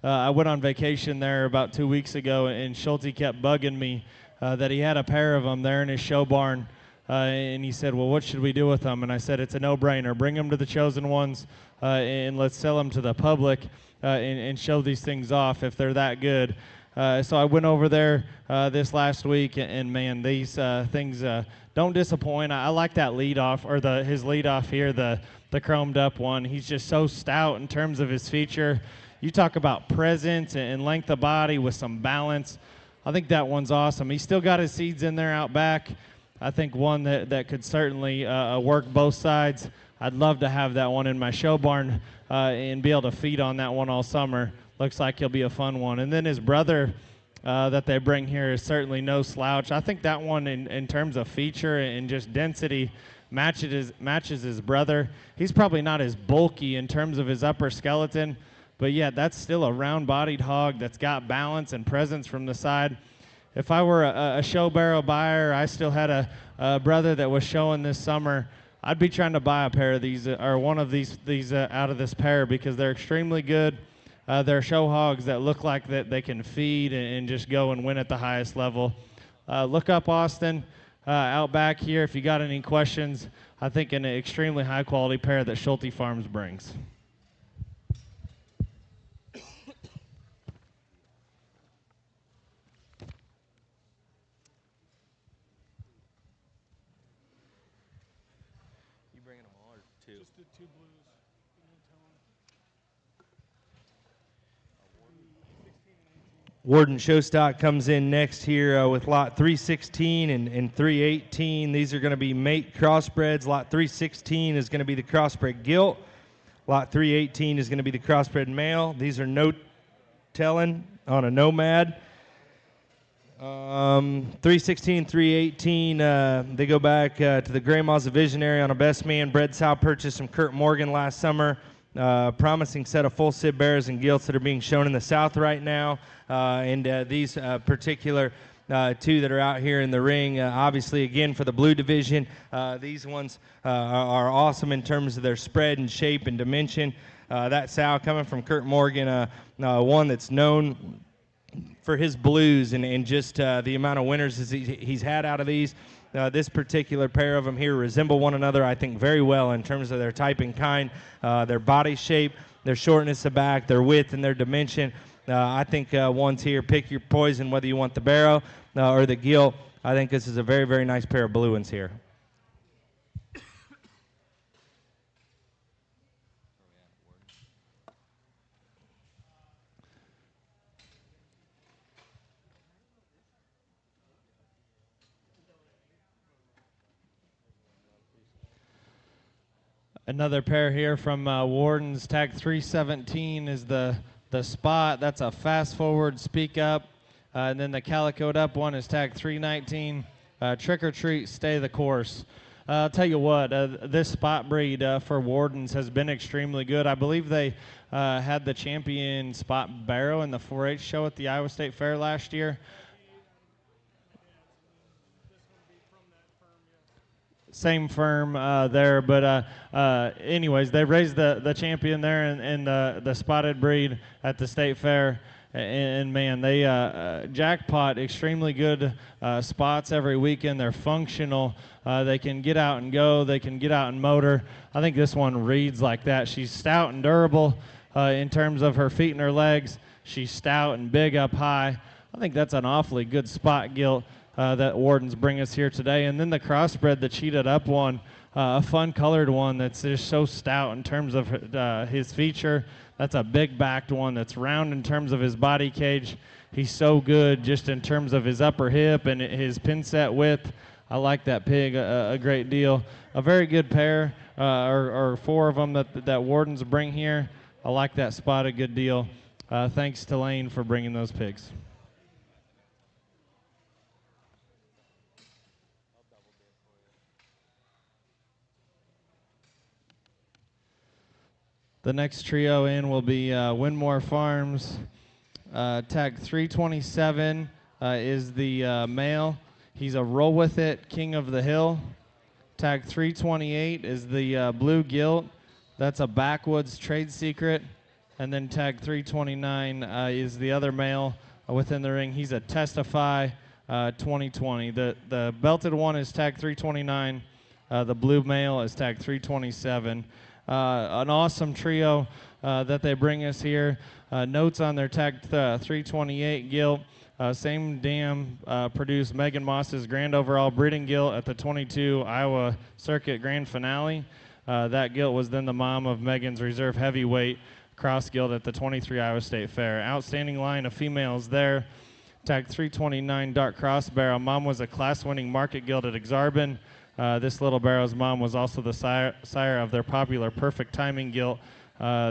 I went on vacation there about 2 weeks ago, and Schulte kept bugging me that he had a pair of them there in his show barn. And he said, well, what should we do with them? And I said, it's a no-brainer. Bring them to the chosen ones and let's sell them to the public and show these things off if they're that good. So I went over there this last week, and man, these things don't disappoint. I like that lead off, or his lead off here, the chromed up one. He's just so stout in terms of his feature. You talk about presence and length of body with some balance. I think that one's awesome. He's still got his seeds in there out back. I think one that could certainly work both sides. I'd love to have that one in my show barn and be able to feed on that one all summer. Looks like he'll be a fun one. And then his brother that they bring here is certainly no slouch. I think that one in terms of feature and just density matches his brother. He's probably not as bulky in terms of his upper skeleton, but yeah, that's still a round-bodied hog that's got balance and presence from the side. If I were a show barrow buyer, I still had a brother that was showing this summer, I'd be trying to buy a pair of these or one of these out of this pair because they're extremely good. they're show hogs that look like that they can feed and just go and win at the highest level. Look up Austin out back here if you got any questions. I think an extremely high quality pair that Schulte Farms brings. You bringing them all or two? Just the two blues. Warden Showstock comes in next here with lot 316 and 318. These are going to be mate crossbreds. Lot 316 is going to be the crossbred gilt. Lot 318 is going to be the crossbred male. These are no telling on a nomad. 316, 318, they go back to the Grandma's a Visionary on a best man bred sow purchase from Kurt Morgan last summer. Promising set of full sib bears and gilts that are being shown in the south right now. And these particular two that are out here in the ring, obviously again for the blue division, these ones are awesome in terms of their spread and shape and dimension. That sow coming from Kurt Morgan, one that's known for his blues and just the amount of winners he's had out of these. This particular pair of them here resemble one another, I think, very well in terms of their type and kind, their body shape, their shortness of back, their width, and their dimension. I think ones here, pick your poison, whether you want the barrow or the gilt. I think this is a very, very nice pair of blue ones here. Another pair here from Warden's. Tag 317 is the spot. That's a fast forward speak up. And then the calicoed up one is tag 319. Trick or treat, stay the course. I'll tell you what, this spot breed for Warden's has been extremely good. I believe they had the champion spot barrow in the 4-H show at the Iowa State Fair last year. Same firm there, but anyways, they raised the champion there in the spotted breed at the state fair, and man, they jackpot extremely good spots every weekend. They're functional. They can get out and go. They can get out and motor. I think this one reads like that. She's stout and durable in terms of her feet and her legs. She's stout and big up high. I think that's an awfully good spot gilt that Warden's bring us here today. And then the crossbred, the cheated up one, a fun colored one that's just so stout in terms of his feature. That's a big backed one that's round in terms of his body cage. He's so good just in terms of his upper hip and his pin set width. I like that pig a great deal. A very good pair, or four of them that Warden's bring here. I like that spot a good deal. Thanks to Lane for bringing those pigs. The next trio in will be Winmore Farms. Tag 327 is the male. He's a roll with it, king of the hill. Tag 328 is the blue gilt. That's a backwoods trade secret. And then tag 329 is the other male within the ring. He's a Testify 2020. The belted one is tag 329. The blue male is tag 327. An awesome trio that they bring us here. Notes on their tag 328 gilt. Same dam produced Megan Moss's grand overall breeding gilt at the 22 Iowa Circuit Grand Finale. That gilt was then the mom of Megan's reserve heavyweight cross gilt at the 23 Iowa State Fair. Outstanding line of females there. Tag 329 dark cross barrel. Mom was a class-winning market gilt at Exarban. This little barrow's mom was also the sire of their popular perfect timing gilt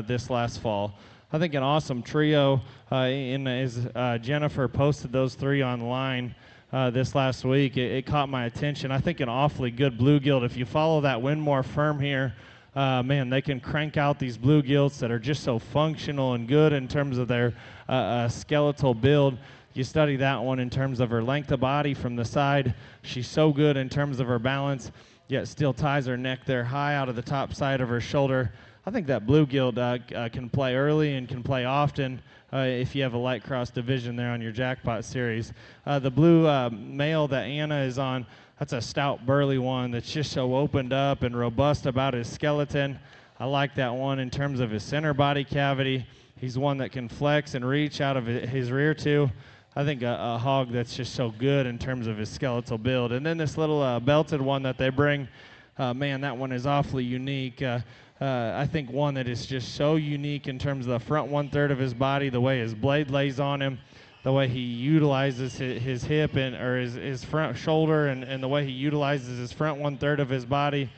this last fall. I think an awesome trio. Jennifer posted those three online this last week. It caught my attention. I think an awfully good blue gilt. If you follow that Winmore firm here, man, they can crank out these blue gilts that are just so functional and good in terms of their skeletal build. You study that one in terms of her length of body from the side. She's so good in terms of her balance, yet still ties her neck there high out of the top side of her shoulder. I think that bluegill can play early and can play often if you have a light cross division there on your jackpot series. The blue male that Anna is on, that's a stout, burly one that's just so opened up and robust about his skeleton. I like that one in terms of his center body cavity. He's one that can flex and reach out of his rear too. I think a hog that's just so good in terms of his skeletal build. And then this little belted one that they bring, man, that one is awfully unique. I think one that is just so unique in terms of the front 1/3 of his body, the way his blade lays on him, the way he utilizes his hip or his front shoulder, and the way he utilizes his front 1/3 of his body.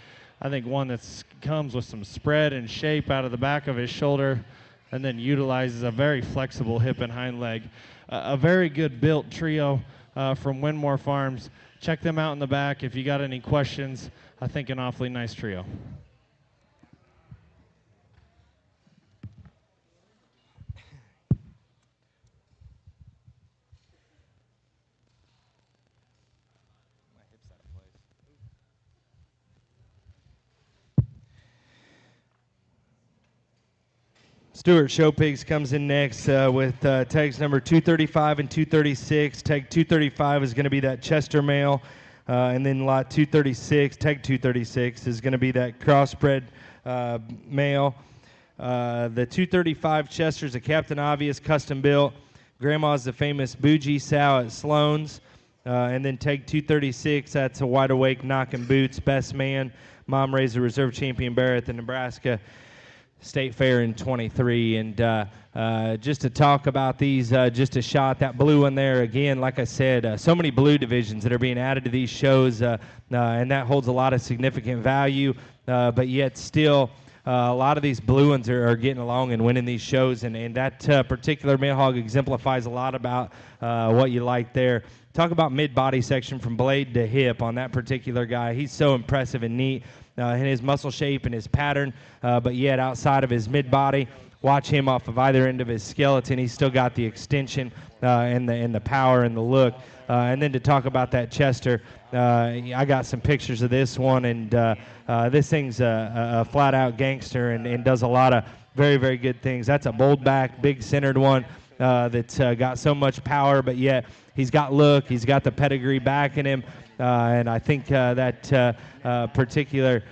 I think one that comes with some spread and shape out of the back of his shoulder, and then utilizes a very flexible hip and hind leg. A very good built trio from Winmore Farms. Check them out in the back if you got any questions. I think an awfully nice trio. Stuart Show Pigs comes in next with tags number 235 and 236. Tag 235 is going to be that Chester male, and then lot 236, tag 236, is going to be that crossbred male. The 235 Chester is a Captain Obvious custom built. Grandma's the famous bougie sow at Sloan's. And then tag 236, that's a wide awake knocking boots, best man. Mom raised a reserve champion bear at the Nebraska State Fair in 23. And just to talk about these, just a shot, that blue one there, again, like I said, so many blue divisions that are being added to these shows, and that holds a lot of significant value, but yet still a lot of these blue ones are getting along and winning these shows, and that particular male hog exemplifies a lot about what you like there. Talk about mid-body section from blade to hip on that particular guy. He's so impressive and neat in his muscle shape and his pattern, but yet outside of his mid-body, watch him off of either end of his skeleton. He's still got the extension and the power and the look. And then to talk about that Chester, I got some pictures of this one, and this thing's a flat-out gangster and does a lot of very, very good things. That's a bold back, big centered one that's got so much power, but yet he's got look, he's got the pedigree backing him, and I think that particular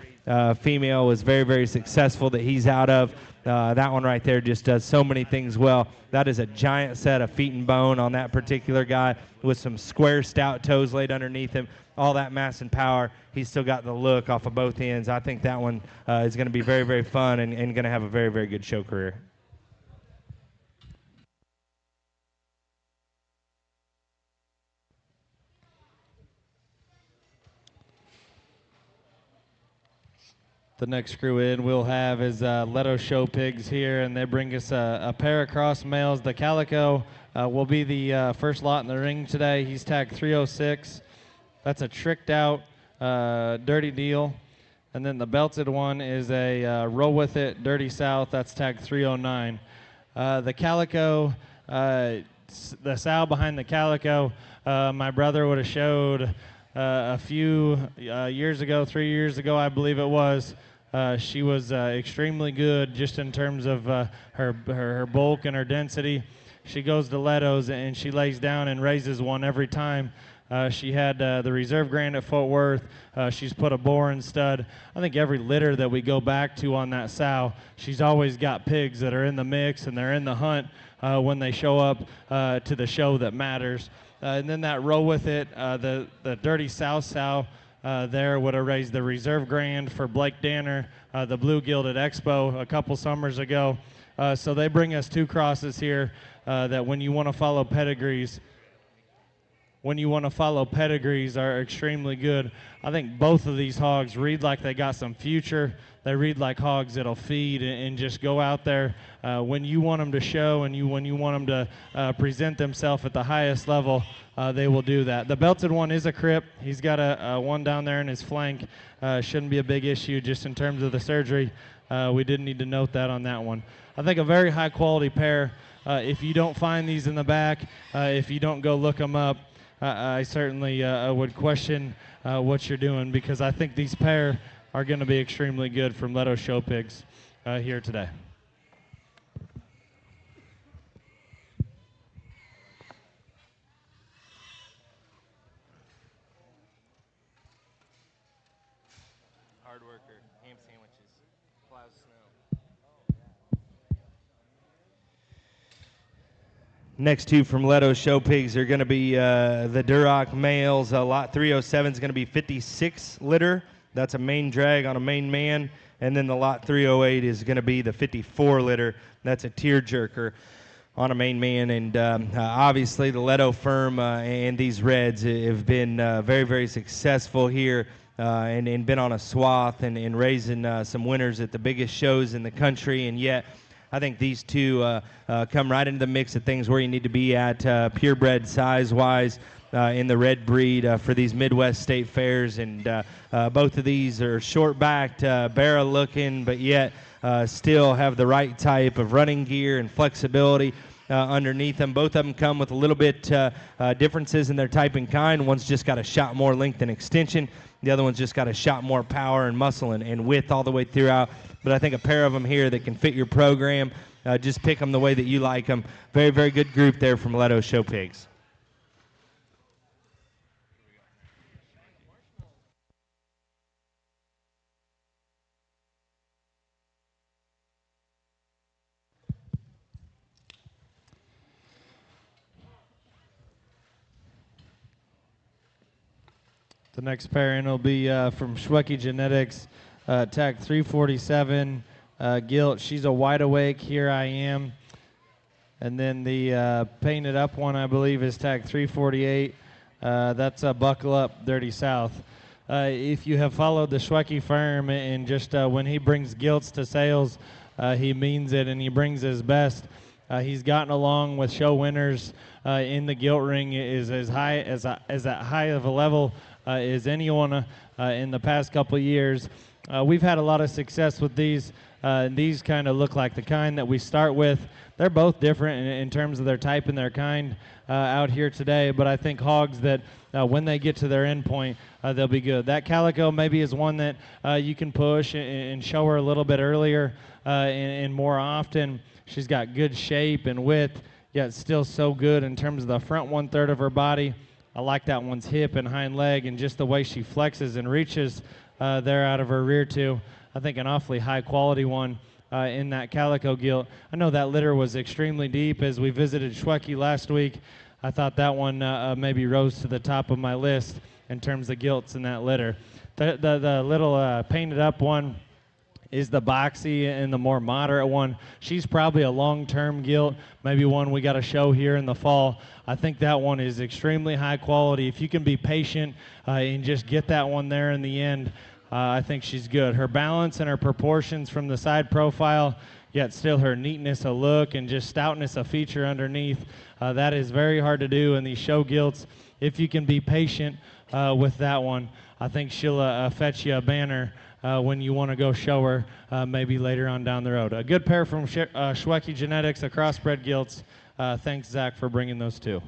female was very, very successful that he's out of. That one right there just does so many things well. That is a giant set of feet and bone on that particular guy with some square, stout toes laid underneath him. All that mass and power. He's still got the look off of both ends. I think that one is going to be very, very fun and going to have a very, very good show career. The next crew in we'll have is Leto Show Pigs here, and they bring us a pair of cross males. The Calico will be the first lot in the ring today. He's tagged 306. That's a tricked out Dirty Deal. And then the belted one is a Roll With It Dirty South. That's tagged 309. The Calico, the sow behind the Calico, my brother would have showed a few years ago, 3 years ago, I believe it was. She was extremely good just in terms of her bulk and her density. She goes to Leto's and she lays down and raises one every time. She had the Reserve Grand at Fort Worth. She's put a boar and stud. I think every litter that we go back to on that sow, she's always got pigs that are in the mix and they're in the hunt when they show up to the show that matters. And then that Roll With It, the Dirty South sow there would have raised the Reserve Grand for Blake Danner, the Blue Gilded Expo a couple summers ago. So they bring us two crosses here that when you want to follow pedigrees, are extremely good. I think both of these hogs read like they got some future. They read like hogs that'll feed and just go out there when you want them to show and when you want them to present themselves at the highest level, they will do that. The belted one is a crip. He's got a one down there in his flank. Shouldn't be a big issue just in terms of the surgery. We didn't need to note that on that one. I think a very high quality pair. If you don't find these in the back, if you don't go look them up, I certainly would question what you're doing, because I think these pair are going to be extremely good from Leto Show Pigs. here today. Hard worker, ham sandwiches, plows snow. Next two from Leto Show Pigs are going to be the Duroc males. Lot 307 is going to be 56 litter. That's a main drag on a main man. And then the lot 308 is going to be the 54 litter. That's a tear jerker on a main man. And obviously the Leto firm and these Reds have been very, very successful here and been on a swath and raising some winners at the biggest shows in the country. And yet I think these two come right into the mix of things where you need to be at purebred size-wise in the red breed for these Midwest state fairs. And both of these are short-backed, barrel-looking, but yet still have the right type of running gear and flexibility underneath them. Both of them come with a little bit differences in their type and kind. One's just got a shot more length and extension. The other one's just got a shot more power and muscle and width all the way throughout. But I think a pair of them here that can fit your program, just pick them the way that you like them. Very, very good group there from Leto Show Pigs. The next pairing will be from Schwecke Genetics, tag 347, gilt. She's a wide awake, here I am. And then the painted up one, I believe, is tag 348. That's a buckle up, Dirty South. If you have followed the Schwecke firm and just when he brings gilts to sales, he means it and he brings his best. He's gotten along with show winners in the gilt ring, is as high as that high of a level as anyone in the past couple of years. We've had a lot of success with these. These kind of look like the kind that we start with. They're both different in terms of their type and their kind out here today, but I think hogs that when they get to their end point, they'll be good. That calico maybe is one that you can push and show her a little bit earlier and more often. She's got good shape and width, yet still so good in terms of the front 1/3 of her body. I like that one's hip and hind leg and just the way she flexes and reaches there out of her rear too. I think an awfully high quality one in that calico gilt. I know that litter was extremely deep as we visited Schwecke last week. I thought that one maybe rose to the top of my list in terms of gilts in that litter. The little painted up one is the boxy and the more moderate one. She's probably a long-term gilt, maybe one we got to show here in the fall. I think that one is extremely high quality. If you can be patient and just get that one there in the end, I think she's good. Her balance and her proportions from the side profile, yet still her neatness of look and just stoutness of feature underneath, that is very hard to do in these show gilts. If you can be patient with that one, I think she'll fetch you a banner when you want to go show her maybe later on down the road. A good pair from Schwecke Genetics, a crossbred gilts. Thanks, Zach, for bringing those two.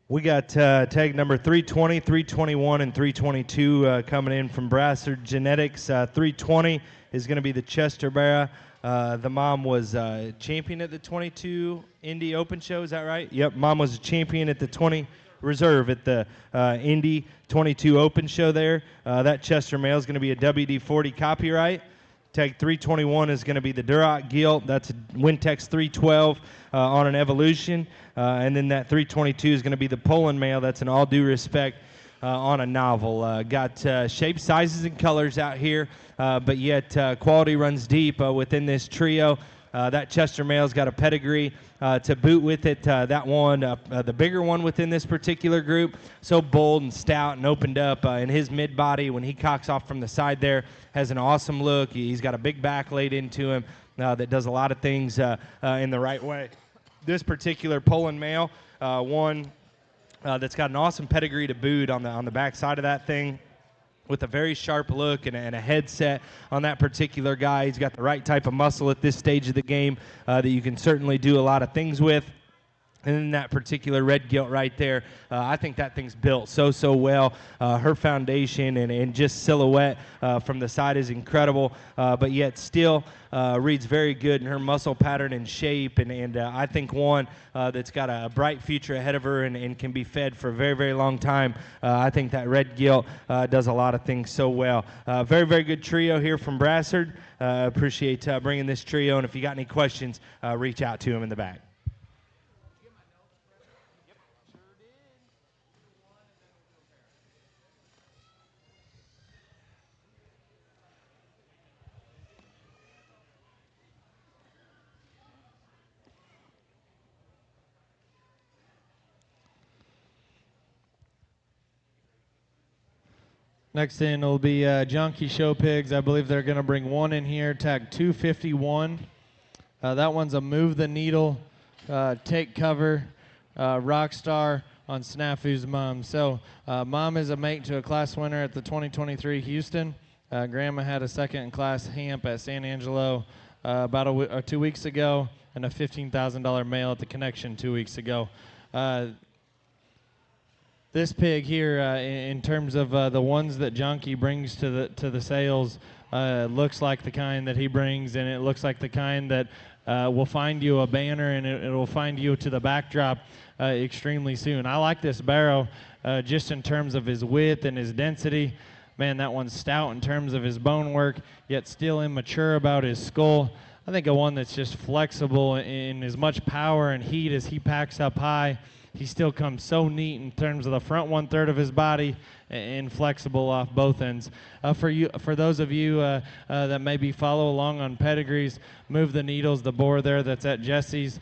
We got tag number 320, 321, and 322 coming in from Brassard Genetics. 320 is going to be the Chester Barra. The mom was champion at the 22 Indy Open show, is that right? Yep, mom was a champion at the 20 reserve at the Indy 22 Open show there. That Chester male is going to be a WD-40 copyright. Tag 321 is going to be the Duroc gilt. That's a Wintex 312 on an Evolution. And then that 322 is going to be the Poland male. That's an All Due Respect on a novel. Got shape, sizes, and colors out here, but yet quality runs deep within this trio. That Chester male's got a pedigree to boot with it. That one, the bigger one within this particular group, so bold and stout and opened up in his mid-body when he cocks off from the side there, has an awesome look. He's got a big back laid into him that does a lot of things in the right way. This particular Poland male, one that's got an awesome pedigree to boot on the back side of that thing, with a very sharp look and a headset on that particular guy. He's got the right type of muscle at this stage of the game that you can certainly do a lot of things with. And then that particular red gilt right there, I think that thing's built so well. Her foundation and just silhouette from the side is incredible, but yet still reads very good in her muscle pattern and shape. And I think one that's got a bright future ahead of her and can be fed for a very, very long time. I think that red gilt does a lot of things so well. Very, very good trio here from Brassard. Appreciate bringing this trio. And if you got any questions, reach out to him in the back. Next in will be Junkie Show Pigs. I believe they're going to bring one in here, tag 251. That one's a move the needle, take cover, rock star on Snafu's mom. So mom is a mate to a class winner at the 2023 Houston. Grandma had a second in class hamp at San Angelo about 2 weeks ago, and a $15,000 mail at the Connection 2 weeks ago. This pig here, in terms of the ones that Junkie brings to the sales, looks like the kind that he brings, and it looks like the kind that will find you a banner, and it will find you to the backdrop extremely soon. I like this barrow just in terms of his width and his density. Man, that one's stout in terms of his bone work, yet still immature about his skull. I think a one that's just flexible in as much power and heat as he packs up high. He still comes so neat in terms of the front 1/3 of his body and flexible off both ends. For those of you that maybe follow along on pedigrees, move the needles, the boar there that's at Jesse's.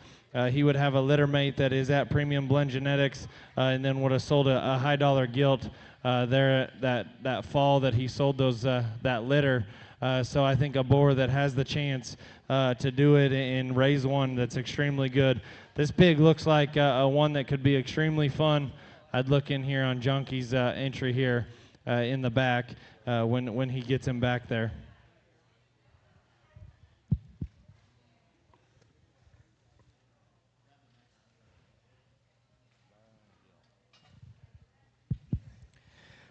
He would have a litter mate that is at Premium Blend Genetics, and then would have sold a high dollar gilt there that fall that he sold those that litter. So I think a boar that has the chance to do it and raise one that's extremely good. This pig looks like a one that could be extremely fun. I'd look in here on Junkie's entry here in the back when he gets him back there.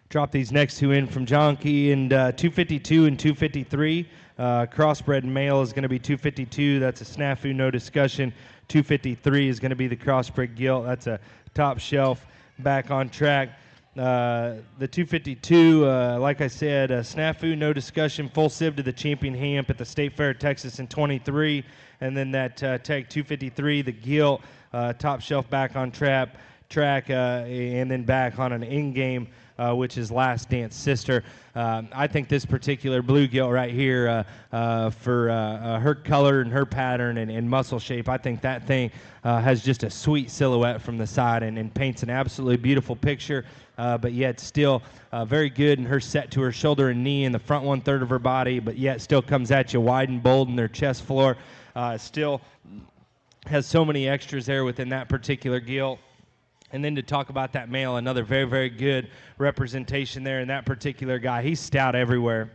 Drop these next two in from Junkie, and 252 and 253. Crossbred male is going to be 252. That's a snafu, no discussion. 253 is going to be the crossbred gilt. That's a top shelf, back on track. The 252, like I said, snafu, no discussion, full sieve to the champion hamp at the State Fair of Texas in 23. And then that tag 253, the gilt, top shelf, back on track, and then back on an in-game, which is Last Dance Sister. I think this particular blue gilt right here, for her color and her pattern and muscle shape, I think that thing has just a sweet silhouette from the side and paints an absolutely beautiful picture, but yet still very good in her set to her shoulder and knee in the front 1/3 of her body, but yet still comes at you wide and bold in their chest floor. Still has so many extras there within that particular gilt. And then to talk about that male, another very, very good representation there in that particular guy. He's stout everywhere.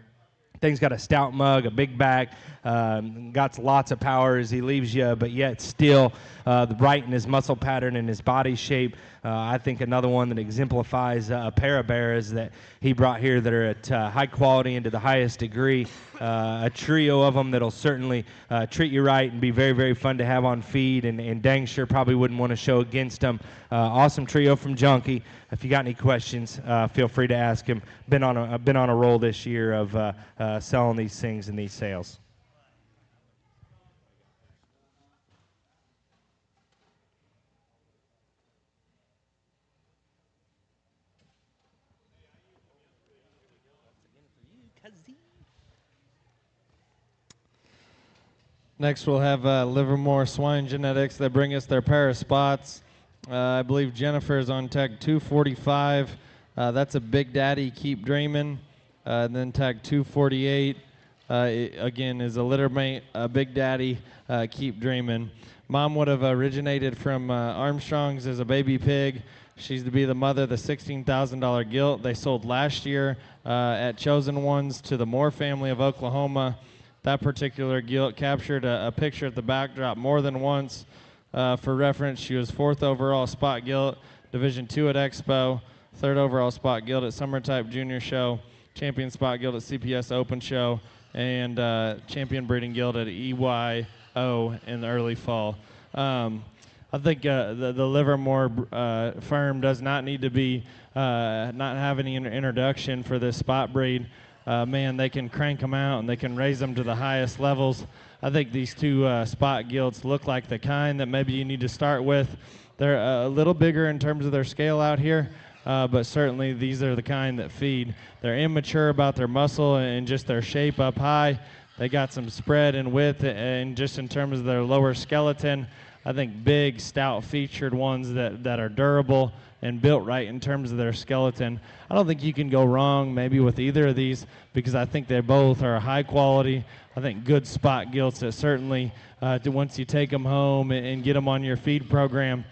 Thing's got a stout mug, a big back, got lots of power as he leaves you, but yet still the right in his muscle pattern and his body shape. I think another one that exemplifies a pair of bears that he brought here that are at high quality and to the highest degree. A trio of them that'll certainly treat you right and be very, very fun to have on feed, and dang sure probably wouldn't want to show against them. Awesome trio from Junkie. If you got any questions, feel free to ask him. Been on a roll this year of selling these things in these sales. Next, we'll have Livermore Swine Genetics. They bring us their pair of spots. I believe Jennifer is on tag 245. That's a Big Daddy, Keep Dreamin'. And then tag 248, again, is a littermate, Big Daddy, Keep Dreamin'. Mom would have originated from Armstrong's as a baby pig. She's to be the mother of the $16,000 gilt they sold last year at Chosen Ones to the Moore family of Oklahoma. That particular gilt captured a picture at the backdrop more than once. For reference, she was 4th overall spot gilt, Division II at Expo, 3rd overall spot gilt at Summer Type Junior Show, champion spot gilt at CPS Open Show, and champion breeding gilt at EYO in the early fall. I think the Livermore firm does not need to be not have any introduction for this spot breed. Man, they can crank them out and they can raise them to the highest levels. I think these two spot gilts look like the kind that maybe you need to start with. They're a little bigger in terms of their scale out here, but certainly these are the kind that feed. They're immature about their muscle and just their shape up high. They got some spread and width, and just in terms of their lower skeleton, I think big, stout, featured ones that are durable and built right in terms of their skeleton. I don't think you can go wrong maybe with either of these because I think they both are high quality. I think good spot gilts that certainly, once you take them home and get them on your feed program,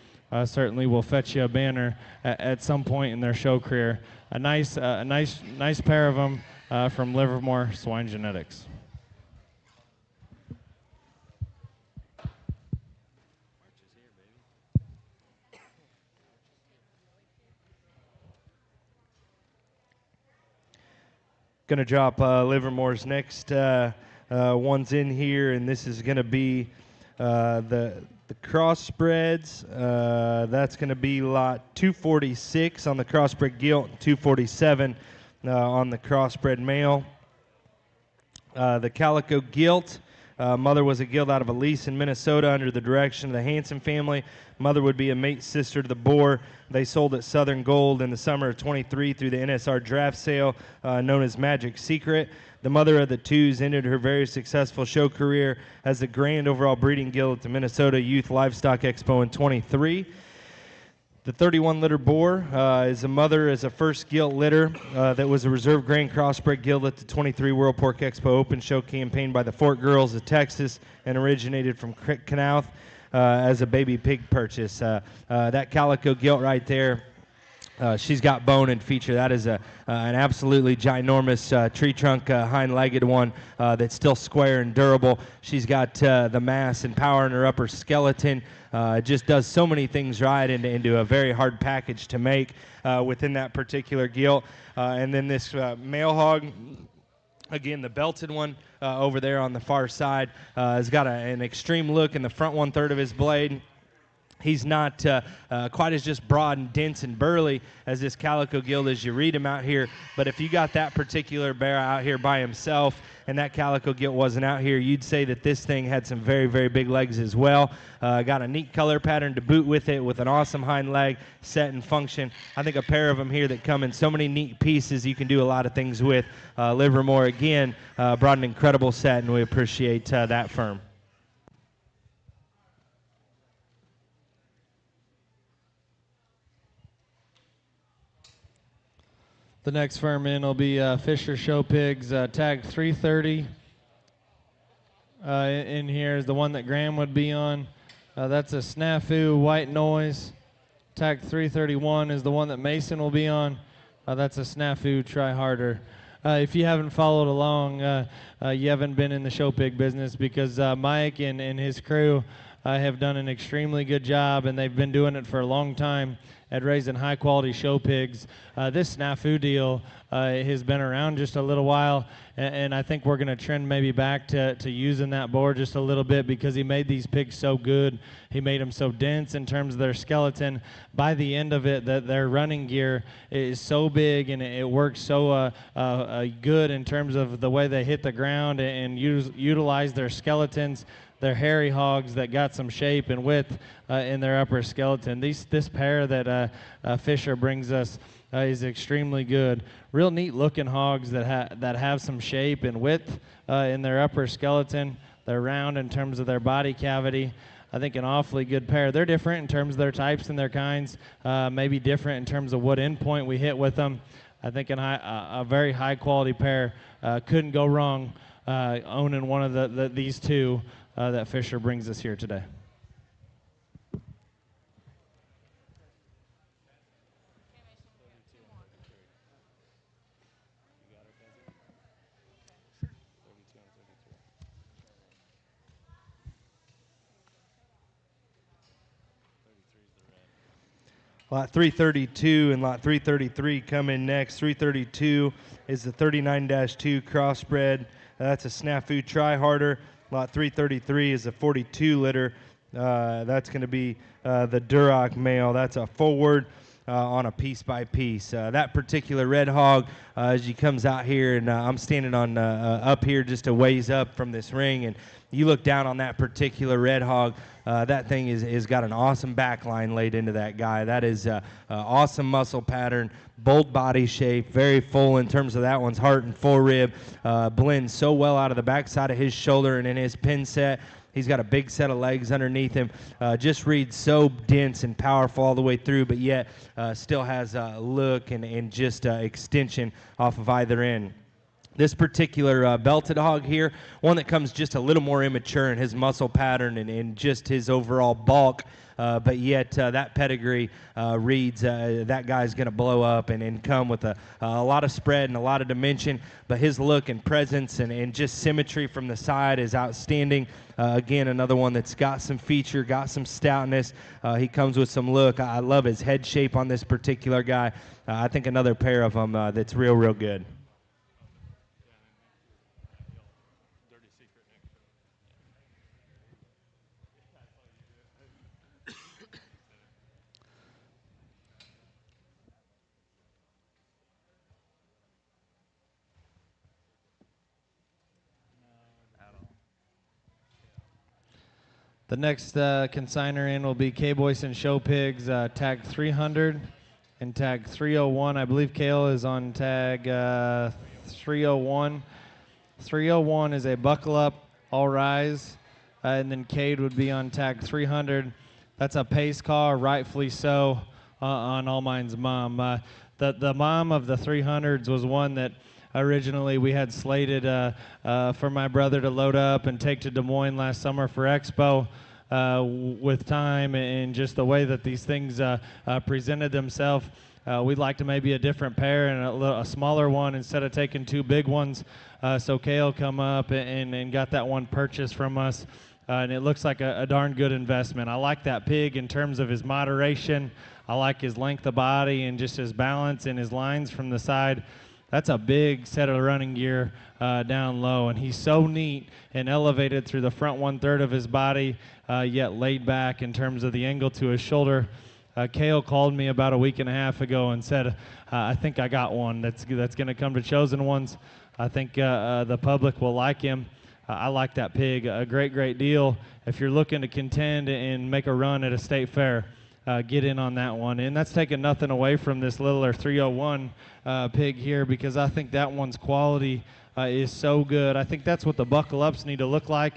certainly will fetch you a banner at some point in their show career. A nice pair of them from Livermore Swine Genetics. Going to drop Livermore's next ones in here, and this is going to be the crossbreds. That's going to be lot 246 on the crossbred gilt, 247 on the crossbred male. The calico gilt. Mother was a gilt out of Elise in Minnesota under the direction of the Hanson family. Mother would be a mate sister to the boar. They sold at Southern Gold in the summer of 23 through the NSR draft sale known as Magic Secret. The mother of the twos ended her very successful show career as the grand overall breeding gilt at the Minnesota Youth Livestock Expo in 23. The 31-litter boar is a mother as a first gilt litter that was a reserve grain crossbred gilt at the 23 World Pork Expo Open Show campaign by the Fort Girls of Texas and originated from Knauth as a baby pig purchase. That calico gilt right there, she's got bone and feature. That is an absolutely ginormous tree trunk hind-legged one that's still square and durable. She's got the mass and power in her upper skeleton. Just does so many things right into a very hard package to make within that particular gilt. And then this male hog, again, the belted one over there on the far side, has got an extreme look in the front 1/3 of his blade. He's not quite as just broad and dense and burly as this calico gilt as you read him out here. But if you got that particular bear out here by himself and that calico gilt wasn't out here, you'd say that this thing had some very, very big legs as well. Got a neat color pattern to boot with it, with an awesome hind leg, set and function. I think a pair of them here that come in so many neat pieces you can do a lot of things with. Livermore, again, brought an incredible set, and we appreciate that firm. The next firm in will be Fisher Show Pigs, tag 330. In here is the one that Graham would be on. That's a Snafu White Noise. Tag 331 is the one that Mason will be on. That's a Snafu Try Harder. If you haven't followed along, you haven't been in the show pig business, because Mike and his crew have done an extremely good job, and they've been doing it for a long time at raising high-quality show pigs. This snafu deal has been around just a little while, and I think we're going to trend maybe back to using that board just a little bit, because he made these pigs so good. He made them so dense in terms of their skeleton. By the end of it, their running gear is so big, and it works so good in terms of the way they hit the ground and utilize their skeletons. They're hairy hogs that got some shape and width in their upper skeleton. This pair that Fisher brings us is extremely good. Real neat looking hogs that have some shape and width in their upper skeleton. They're round in terms of their body cavity. I think an awfully good pair. They're different in terms of their types and their kinds, maybe different in terms of what endpoint we hit with them. I think a very high quality pair. Couldn't go wrong owning one of these two that Fisher brings us here today. Lot 332 and lot 333 come in next. 332 is the 39-2 crossbred. That's a snafu try-harder. Lot 333 is a 42 litter. That's going to be the Duroc male. That's a forward on a piece by piece. That particular red hog, as he comes out here, and I'm standing on up here just a ways up from this ring, and you look down on that particular red hog, that thing is got an awesome back line laid into that guy. That is awesome muscle pattern, bold body shape, very full in terms of that one's heart and forerib. Blends so well out of the backside of his shoulder and in his pin set. He's got a big set of legs underneath him. Just reads so dense and powerful all the way through, but yet still has a look and just extension off of either end. This particular belted hog here, one that comes just a little more immature in his muscle pattern and just his overall bulk, but yet that pedigree reads that guy's going to blow up and come with a lot of spread and a lot of dimension, but his look and presence and just symmetry from the side is outstanding. Again, another one that's got some feature, got some stoutness. He comes with some look. I love his head shape on this particular guy. I think another pair of them that's real good. The next consigner in will be K-Boys and Show Pigs, tag 300 and tag 301. I believe Kale is on tag 301. 301 is a buckle up, all rise, and then Cade would be on tag 300. That's a pace car, rightfully so, on All Mine's mom. The mom of the 300s was one that originally we had slated for my brother to load up and take to Des Moines last summer for Expo. With time and just the way that these things presented themselves, we'd like to maybe a different pair and a smaller one instead of taking two big ones. So Kale come up and got that one purchased from us, and it looks like a darn good investment. I like that pig in terms of his moderation. I like his length of body and just his balance and his lines from the side. That's a big set of running gear down low, and he's so neat and elevated through the front 1/3 of his body, yet laid back in terms of the angle to his shoulder. Kale called me about a week and a half ago and said, I think I got one that's going to come to Chosen Ones. I think the public will like him. I like that pig a great deal. If you're looking to contend and make a run at a state fair, get in on that one. And that's taking nothing away from this littler 301 pig here, because I think that one's quality is so good. I think that's what the buckle ups need to look like,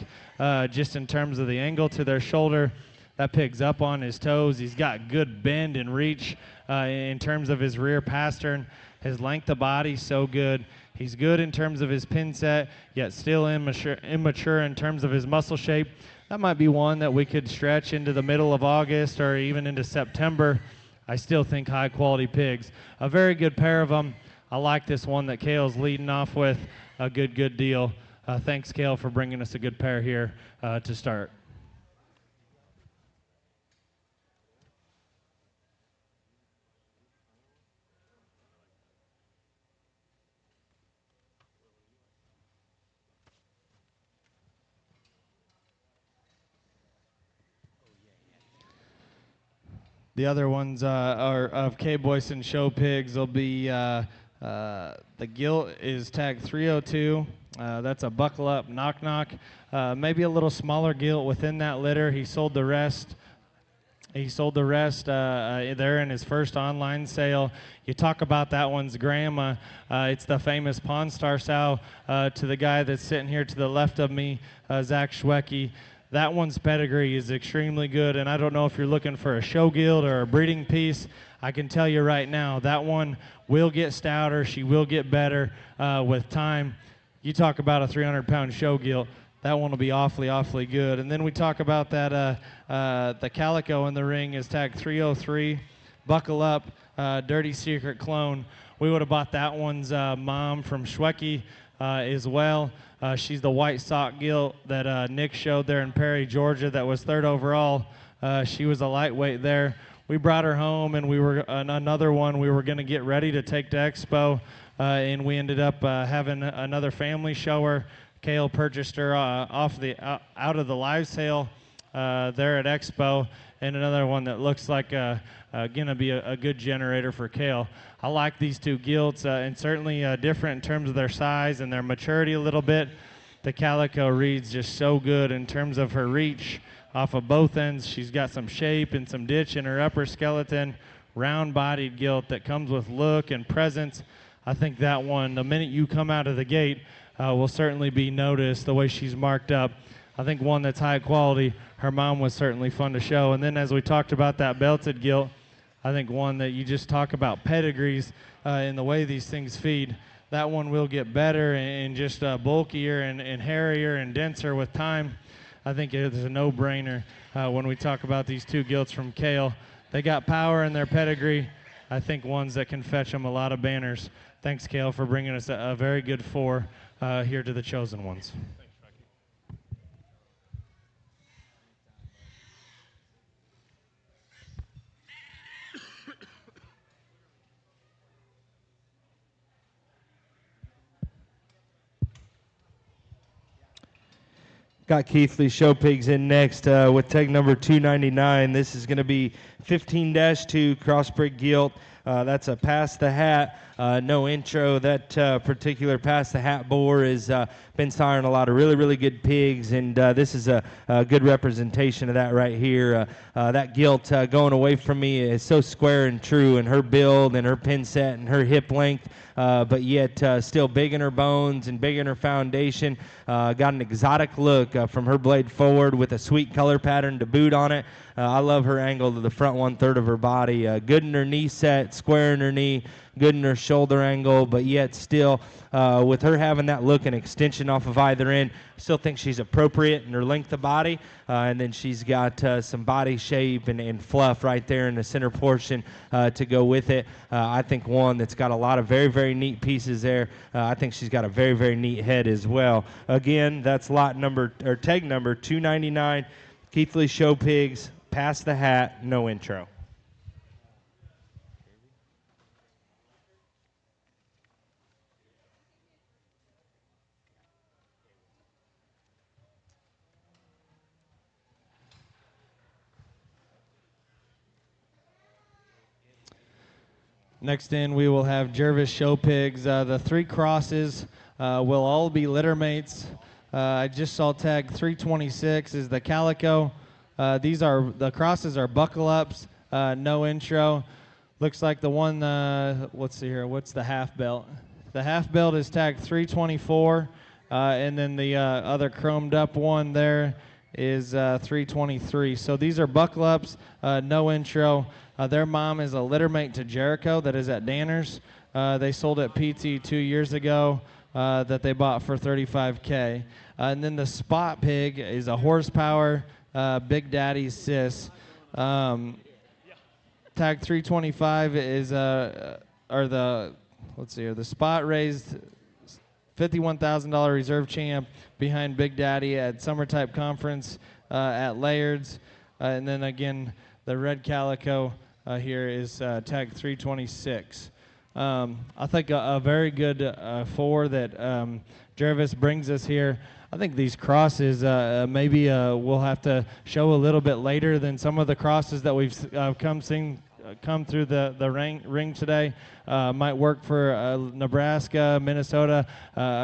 just in terms of the angle to their shoulder. That pig's up on his toes. He's got good bend and reach in terms of his rear pastern. His length of body, so good. He's good in terms of his pin set, yet still immature in terms of his muscle shape. That might be one that we could stretch into the middle of August or even into September. I still think high quality pigs. A very good pair of them. I like this one that Kale's leading off with. A good deal. Thanks, Kale, for bringing us a good pair here to start. The other ones are of K-Boys and Show Pigs. Will be the gilt is tag 302. That's a buckle up knock. Maybe a little smaller gilt within that litter. He sold the rest He sold the rest there in his first online sale. You talk about that one's grandma. It's the famous Pawn Star sow to the guy that's sitting here to the left of me, Zach Schwecke. That one's pedigree is extremely good, and I don't know if you're looking for a show gilt or a breeding piece. I can tell you right now, that one will get stouter. She will get better with time. You talk about a 300-pound show gilt. That one will be awfully, awfully good. And then we talk about that the calico in the ring is tagged 303. Buckle up, Dirty Secret clone. We would have bought that one's mom from Schwecke as well. She's the white sock gilt that Nick showed there in Perry, Georgia, that was 3rd overall. She was a lightweight there. We brought her home, and we were another one we were going to get ready to take to Expo, and we ended up having another family show her. Kale purchased her out of the live sale there at Expo, and another one that looks like going to be a good generator for Kale. I like these two gilts, and certainly different in terms of their size and their maturity a little bit. The calico reads just so good in terms of her reach off of both ends. She's got some shape and some ditch in her upper skeleton, round-bodied gilt that comes with look and presence. I think that one, the minute you come out of the gate, will certainly be noticed the way she's marked up. I think one that's high quality. Her mom was certainly fun to show. And then as we talked about that belted gilt, I think one that you just talk about pedigrees in the way these things feed. That one will get better and just bulkier and hairier and denser with time. I think it's a no-brainer when we talk about these two gilts from Kale. They got power in their pedigree. I think ones that can fetch them a lot of banners. Thanks, Kale, for bringing us a very good 4 here to the chosen ones. Got Keithley Show Pigs in next with tag number 299. This is going to be 15-2 crossbred gilt. That's a pass the hat, no intro. That particular pass the hat boar has been siring a lot of really, really good pigs, and this is a good representation of that right here. That gilt going away from me is so square and true in her build and her pin set and her hip length, but yet still big in her bones and big in her foundation. Got an exotic look from her blade forward with a sweet color pattern to boot on it. I love her angle to the front 1/3 of her body. Good in her knee set, square in her knee, good in her shoulder angle, but yet still with her having that look and extension off of either end, I still think she's appropriate in her length of body. And then she's got some body shape and fluff right there in the center portion to go with it. I think one that's got a lot of very, very neat pieces there. I think she's got a very, very neat head as well. Again, that's lot number, or tag number 299, Keithley Show Pigs, pass the hat, no intro. Next in, we will have Jervis Show Pigs. The 3 crosses will all be litter mates. I just saw tag 326 is the calico. The crosses are buckle ups, no intro. Looks like the one, let's see here, what's the half belt? The half belt is tagged 324, and then the other chromed up one there is 323. So these are buckle ups, no intro. Their mom is a litter mate to Jericho that is at Danner's. They sold at PT 2 years ago that they bought for $35K. And then the spot pig is a horsepower Big Daddy's sis. Tag 325 is the spot raised $51,000 reserve champ behind Big Daddy at Summer Type Conference at Layard's. And then again, the red calico here is tag 326. I think a very good 4 that Jervis brings us here. I think these crosses maybe we'll have to show a little bit later than some of the crosses that we've come through the ring today. Might work for Nebraska, Minnesota,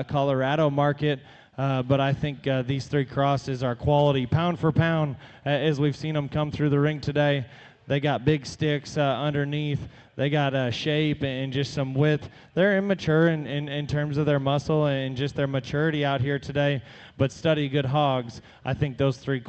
Colorado market. But I think these three crosses are quality, pound for pound, as we've seen them come through the ring today. They got big sticks underneath. They got shape and just some width. They're immature in terms of their muscle and just their maturity out here today, but study good hogs. I think those three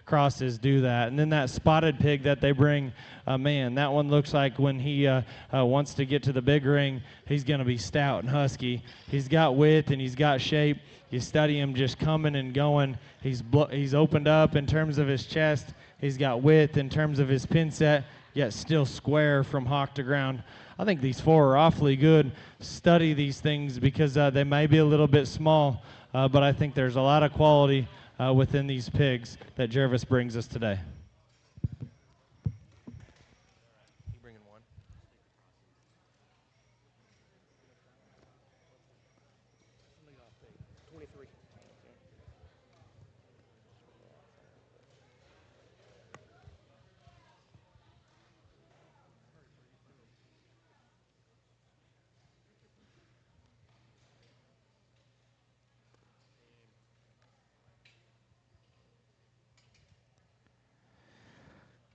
crosses do that. And then that spotted pig that they bring, man, that one looks like when he wants to get to the big ring, he's going to be stout and husky. He's got width and he's got shape. You study him just coming and going. He's opened up in terms of his chest. He's got width in terms of his pin set, yet still square from hock to ground. I think these four are awfully good. Study these things because they may be a little bit small, but I think there's a lot of quality within these pigs that Jervis brings us today.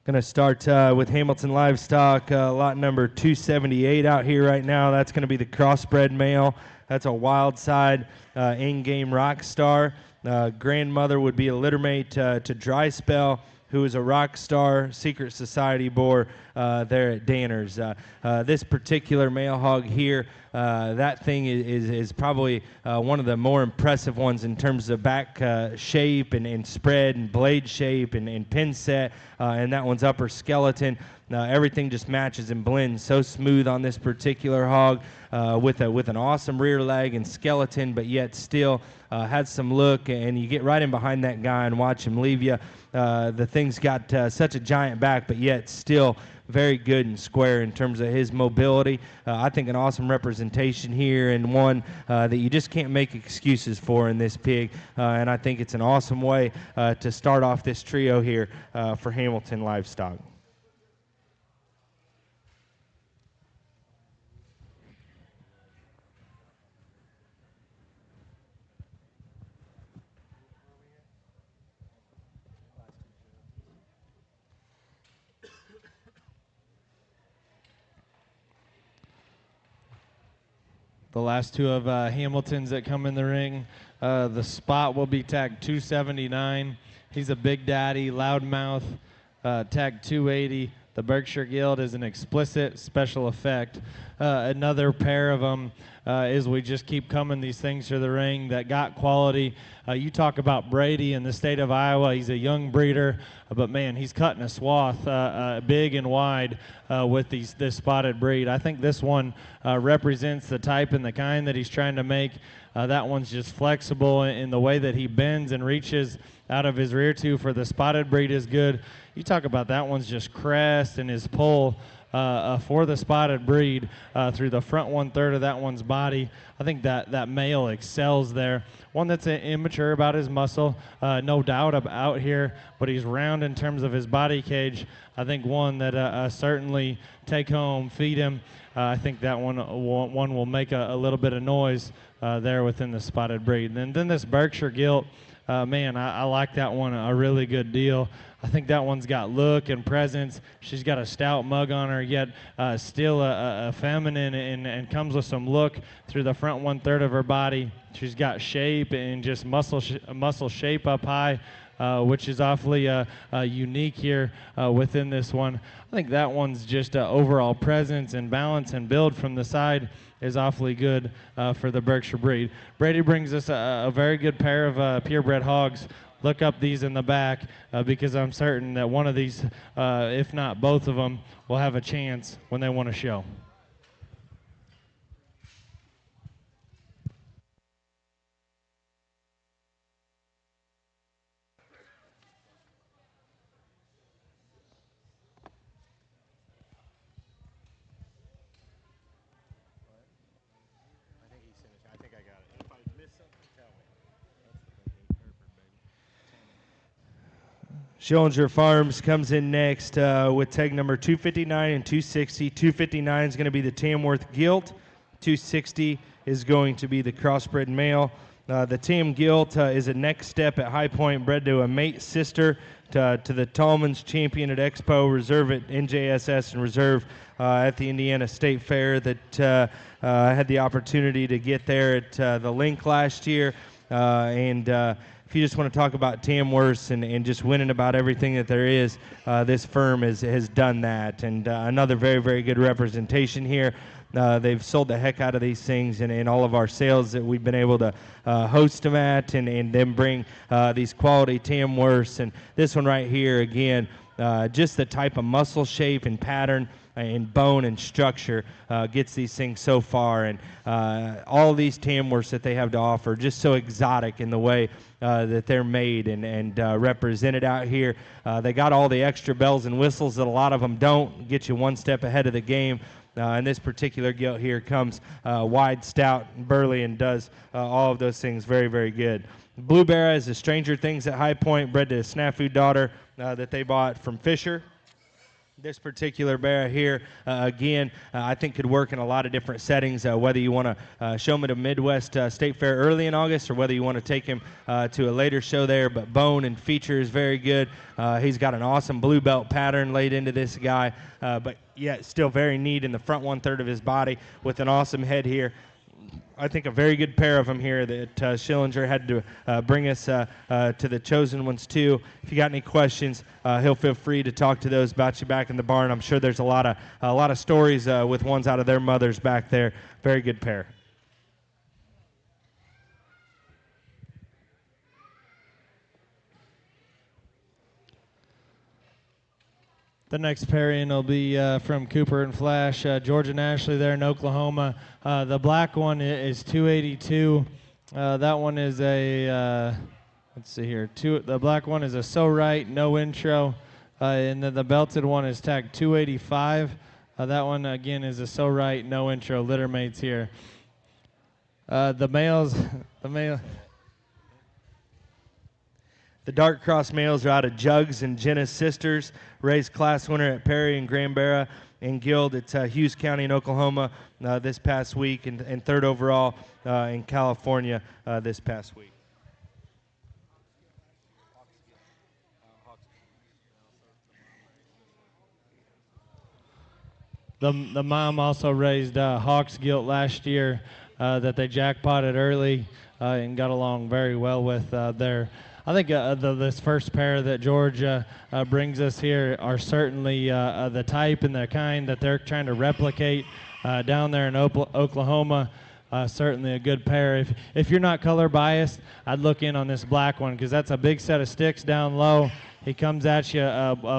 Going to start with Hamilton Livestock, lot number 278 out here right now. That's going to be the crossbred male. That's a wild side in-game rock star. Grandmother would be a littermate to Dry Spell, who is a rock star secret society boar there at Danner's. This particular male hog here, that thing is probably one of the more impressive ones in terms of back shape and spread and blade shape and pin set, and that one's upper skeleton. Everything just matches and blends so smooth on this particular hog, with an awesome rear leg and skeleton, but yet still has some look, and you get right in behind that guy and watch him leave you. The thing's got such a giant back, but yet still very good and square in terms of his mobility. I think an awesome representation here, and one that you just can't make excuses for in this pig, and I think it's an awesome way to start off this trio here for Hamilton Livestock. The last two of Hamilton's that come in the ring, the spot will be tagged 279. He's a big daddy, loudmouth, tagged 280. The Berkshire Guild is an explicit special effect. Another pair of them is we just keep coming these things to the ring that got quality. You talk about Brady in the state of Iowa. He's a young breeder, but man, he's cutting a swath big and wide with this spotted breed. I think this one represents the type and the kind that he's trying to make. That one's just flexible in the way that he bends and reaches out of his rear tooth for the spotted breed is good. You talk about that one's just crest and his pull for the spotted breed through the front 1/3 of that one's body. I think that male excels there. One that's immature about his muscle, no doubt out here, but he's round in terms of his body cage. I think one that certainly take home, feed him. I think that one will make a little bit of noise there within the spotted breed. And then this Berkshire Gilt, man, I like that one a really good deal. I think that one's got look and presence. She's got a stout mug on her, yet still a feminine and comes with some look through the front 1/3 of her body. She's got shape and just muscle shape up high, which is awfully unique here within this one. I think that one's just overall presence and balance and build from the side is awfully good for the Berkshire breed. Brady brings us a very good pair of purebred hogs. Look up these in the back because I'm certain that one of these, if not both of them, will have a chance when they want to show. Schillinger Farms comes in next with tag number 259 and 260. 259 is going to be the Tamworth Gilt. 260 is going to be the crossbred male. The Tam Gilt is a next step at High Point, bred to a mate sister to the Tallman's champion at Expo, reserve at NJSS, and reserve at the Indiana State Fair that had the opportunity to get there at the Link last year. If you just want to talk about Tamworth and just winning about everything that there is, this firm has done that. And another very, very good representation here. They've sold the heck out of these things, and in all of our sales that we've been able to host them at, and then bring these quality Tamworths. And this one right here, again, just the type of muscle shape and pattern and bone and structure gets these things so far. And all these Tamworths that they have to offer, just so exotic in the way that they're made and represented out here. They got all the extra bells and whistles that a lot of them don't, get you one step ahead of the game. And this particular gilt here comes wide, stout, and burly, and does all of those things very, very good. Blue Barra is a Stranger Things at High Point, bred to a Snafu daughter that they bought from Fisher. This particular bear here, again, I think could work in a lot of different settings, whether you want to show him at a Midwest State Fair early in August or whether you want to take him to a later show there. But bone and feature is very good. He's got an awesome blue belt pattern laid into this guy, but yet still very neat in the front 1/3 of his body with an awesome head here. I think a very good pair of them here that Schillinger had to bring us to the chosen ones too. If you got any questions, he'll feel free to talk to those about you back in the barn. I'm sure there's a lot of stories with ones out of their mothers back there. Very good pair. The next pairing will be from Cooper and Flash, George and Ashley there in Oklahoma. The black one is 282. That one is a, let's see here, the black one is a So Right, no intro. And then the belted one is tagged 285. That one, again, is a So Right, no intro. Litter mates here. The male. The dark cross males are out of Jugs and Jenna's Sisters, raised class winner at Perry and Granbara and Guild at Hughes County in Oklahoma this past week, and third overall in California this past week. The mom also raised Hawks Gilt last year that they jackpotted early and got along very well with there. I think this first pair that George brings us here are certainly the type and the kind that they're trying to replicate down there in Oklahoma. Certainly a good pair. If you're not color biased, I'd look in on this black one because that's a big set of sticks down low. He comes at you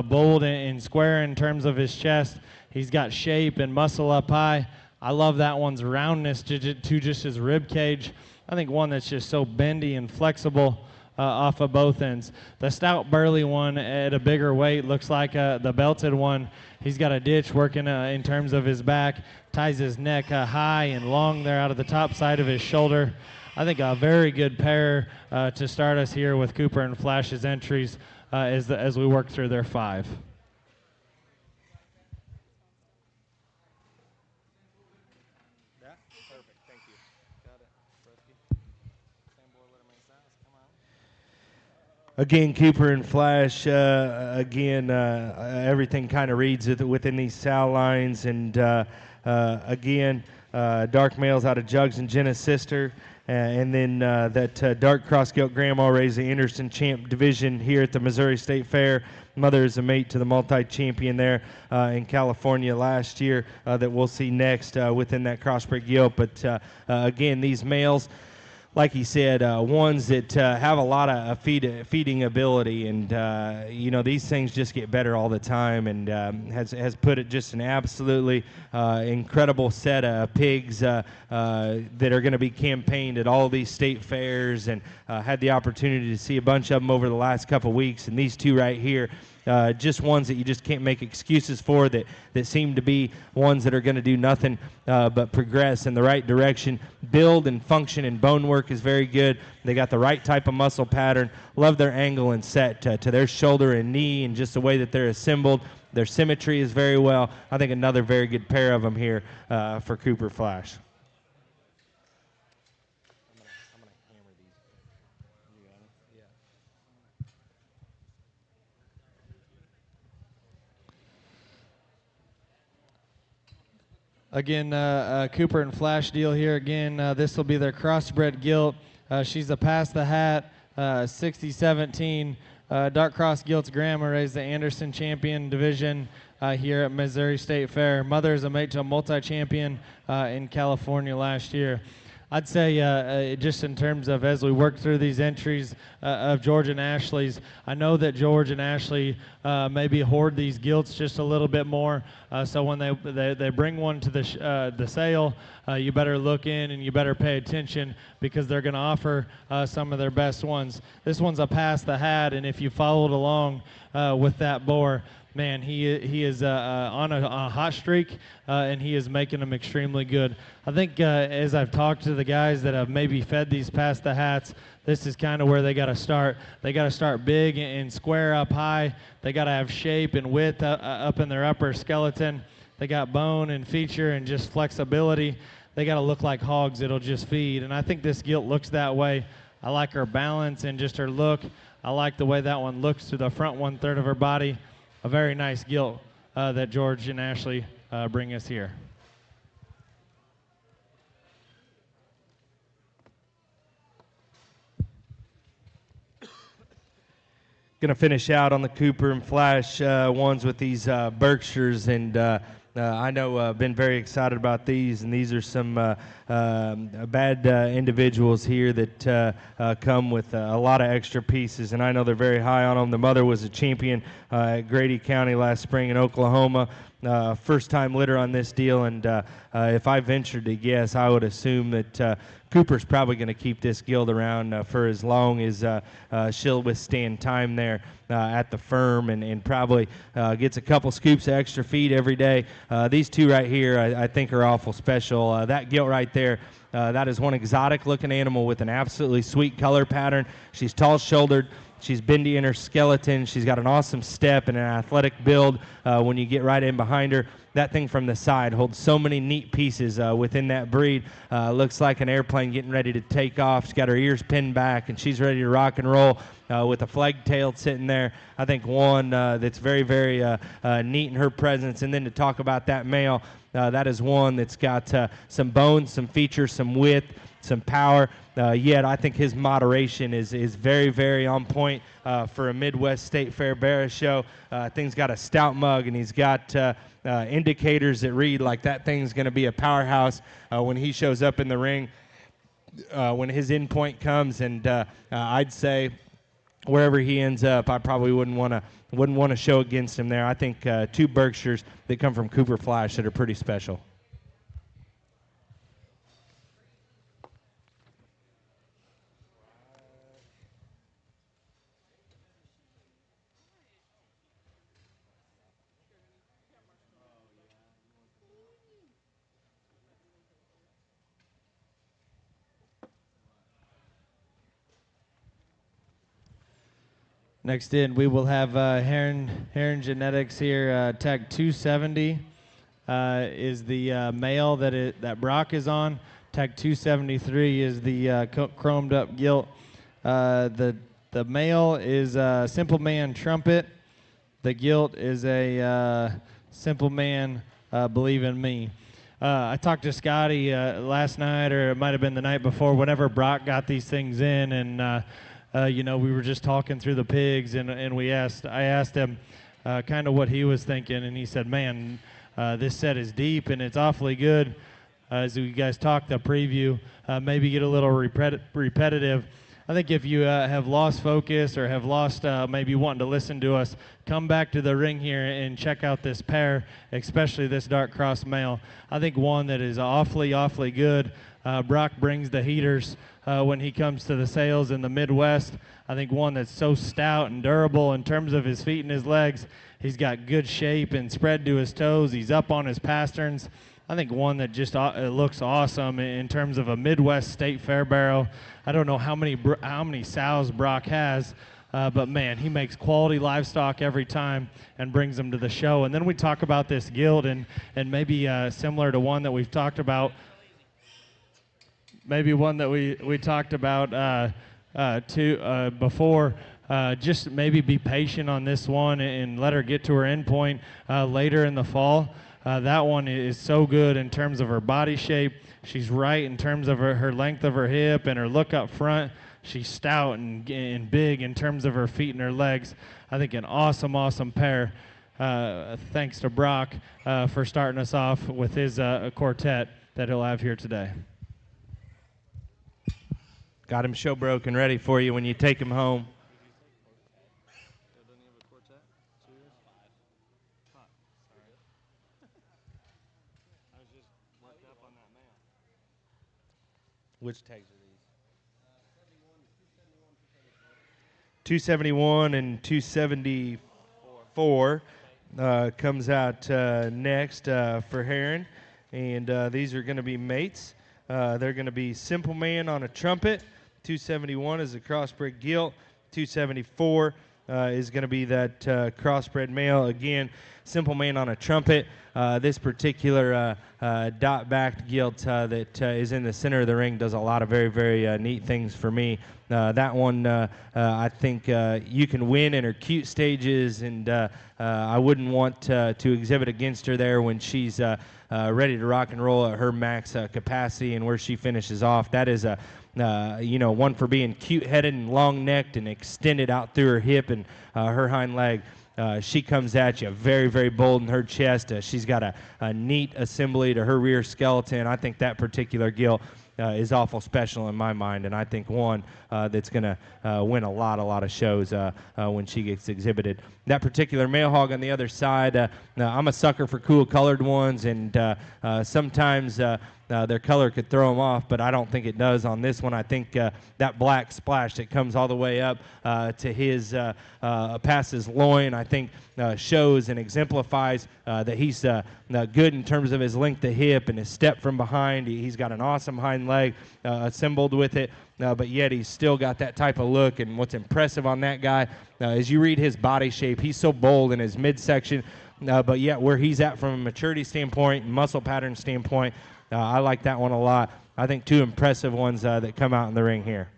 bold and square in terms of his chest. He's got shape and muscle up high. I love that one's roundness to just his rib cage. I think one that's just so bendy and flexible off of both ends. The stout burly one at a bigger weight looks like the belted one. He's got a ditch working in terms of his back, ties his neck high and long there out of the top side of his shoulder. I think a very good pair to start us here with Cooper and Flash's entries as we work through their 5. Again, Cooper and Flash, everything kind of reads within these sow lines. And again, dark males out of Jugs and Jenna's Sister. And then that dark cross-gilt grandma raised the Anderson Champ division here at the Missouri State Fair. Mother is a mate to the multi-champion there in California last year that we'll see next within that crossbred gilt. But again, these males, like he said, ones that have a lot of feeding ability, and these things just get better all the time, and has put it just an absolutely incredible set of pigs that are going to be campaigned at all these state fairs, and had the opportunity to see a bunch of them over the last couple weeks, and these two right here. Just ones that you just can't make excuses for, that seem to be ones that are going to do nothing but progress in the right direction. Build and function and bone work is very good. They got the right type of muscle pattern. Love their angle and set to their shoulder and knee, and just the way that they're assembled. Their symmetry is very well. I think another very good pair of them here for Cooper Flash. I'm gonna hammer these Again, Cooper and Flash deal here again. This will be their crossbred gilt. She's a past the hat, 60-17. Dark Cross Gilts Grandma raised the Anderson Champion Division here at Missouri State Fair. Mother is a mate to a multi-champion in California last year. I'd say just in terms of as we work through these entries of George and Ashley's, I know that George and Ashley maybe hoard these gilts just a little bit more. So when they bring one to the sale, you better look in and you better pay attention because they're going to offer some of their best ones. This one's a pass the hat, and if you followed along with that boar, man, he is on a hot streak, and he is making them extremely good. I think as I've talked to the guys that have maybe fed these past the hats, this is kind of where they got to start. They got to start big and square up high. They got to have shape and width up in their upper skeleton. They got bone and feature and just flexibility. They got to look like hogs that'll just feed, and I think this gilt looks that way. I like her balance and just her look. I like the way that one looks to the front 1/3 of her body. A very nice gilt that George and Ashley bring us here. Going to finish out on the Cooper and Flash ones with these Berkshires, and I know I've been very excited about these, and these are some bad individuals here that come with a lot of extra pieces, and I know they're very high on them. The mother was a champion at Grady County last spring in Oklahoma. First-time litter on this deal, and if I ventured to guess, I would assume that Cooper's probably going to keep this gilt around for as long as she'll withstand time there at the firm, and probably gets a couple scoops of extra feed every day. These two right here I think are awful special. That gilt right there, that is one exotic-looking animal with an absolutely sweet color pattern. She's tall-shouldered. She's bendy in her skeleton. She's got an awesome step and an athletic build when you get right in behind her. That thing from the side holds so many neat pieces within that breed. Looks like an airplane getting ready to take off. She's got her ears pinned back, and she's ready to rock and roll with a flag tail sitting there. I think one that's very, very neat in her presence. And then to talk about that male, that is one that's got some bones, some features, some width, some power. Yet I think his moderation is very, very on point for a Midwest State Fair Barra show. Thing's got a stout mug, and he's got indicators that read like that thing's going to be a powerhouse when he shows up in the ring, when his end point comes. And I'd say wherever he ends up, I probably wouldn't want to show against him there. I think two Berkshires that come from Cooper Flash that are pretty special. Next in, we will have Heron Genetics here. Tag 270 is the male that Brock is on. Tag 273 is the chromed up gilt. The male is Simple Man Trumpet. The gilt is a Simple Man Believe in Me. I talked to Scotty last night, or it might have been the night before, whenever Brock got these things in, and you know, we were just talking through the pigs, and I asked him kind of what he was thinking, and he said, man, this set is deep and it's awfully good. As you guys talked the preview, maybe get a little repetitive. I think if you have lost focus or have lost maybe wanting to listen to us, come back to the ring here and check out this pair, especially this dark cross male. I think one that is awfully, awfully good. Brock brings the heaters when he comes to the sales in the Midwest. I think one that's so stout and durable in terms of his feet and his legs. He's got good shape and spread to his toes. He's up on his pasterns. I think one that just looks awesome in terms of a Midwest State Fair barrow. I don't know how many sows Brock has, but man, he makes quality livestock every time and brings them to the show. And then we talk about this gilt and maybe similar to one that we've talked about. Maybe one that we talked about before. Just maybe be patient on this one and let her get to her end point later in the fall. That one is so good in terms of her body shape. She's right in terms of her length of her hip and her look up front. She's stout and big in terms of her feet and her legs. I think an awesome, awesome pair. Thanks to Brock for starting us off with his quartet that he'll have here today. Got him show broken ready for you when you take him home. Which tags are these? 271 and 274 comes out next for Heron. And these are going to be mates. They're going to be Simple Man on a trumpet. 271 is a crossbred gilt. 274 is going to be that crossbred male. Again, Simple Man on a trumpet. This particular dot-backed gilt that is in the center of the ring does a lot of very, very neat things for me. That one, I think you can win in her cute stages, and I wouldn't want to exhibit against her there when she's ready to rock and roll at her max capacity and where she finishes off. That is a one for being cute-headed and long-necked and extended out through her hip and her hind leg. She comes at you very, very bold in her chest. She's got a neat assembly to her rear skeleton. I think that particular gilt is awful special in my mind, and I think one that's going to win a lot of shows when she gets exhibited. That particular male hog on the other side, I'm a sucker for cool colored ones, and sometimes their color could throw them off, but I don't think it does on this one. I think that black splash that comes all the way up to his past his loin, I think shows and exemplifies that he's good in terms of his length of hip and his step from behind. He's got an awesome hind leg assembled with it, but yet he's still got that type of look. And what's impressive on that guy, as you read his body shape, he's so bold in his midsection, but yet where he's at from a maturity standpoint and muscle pattern standpoint, I like that one a lot. I think two impressive ones that come out in the ring here.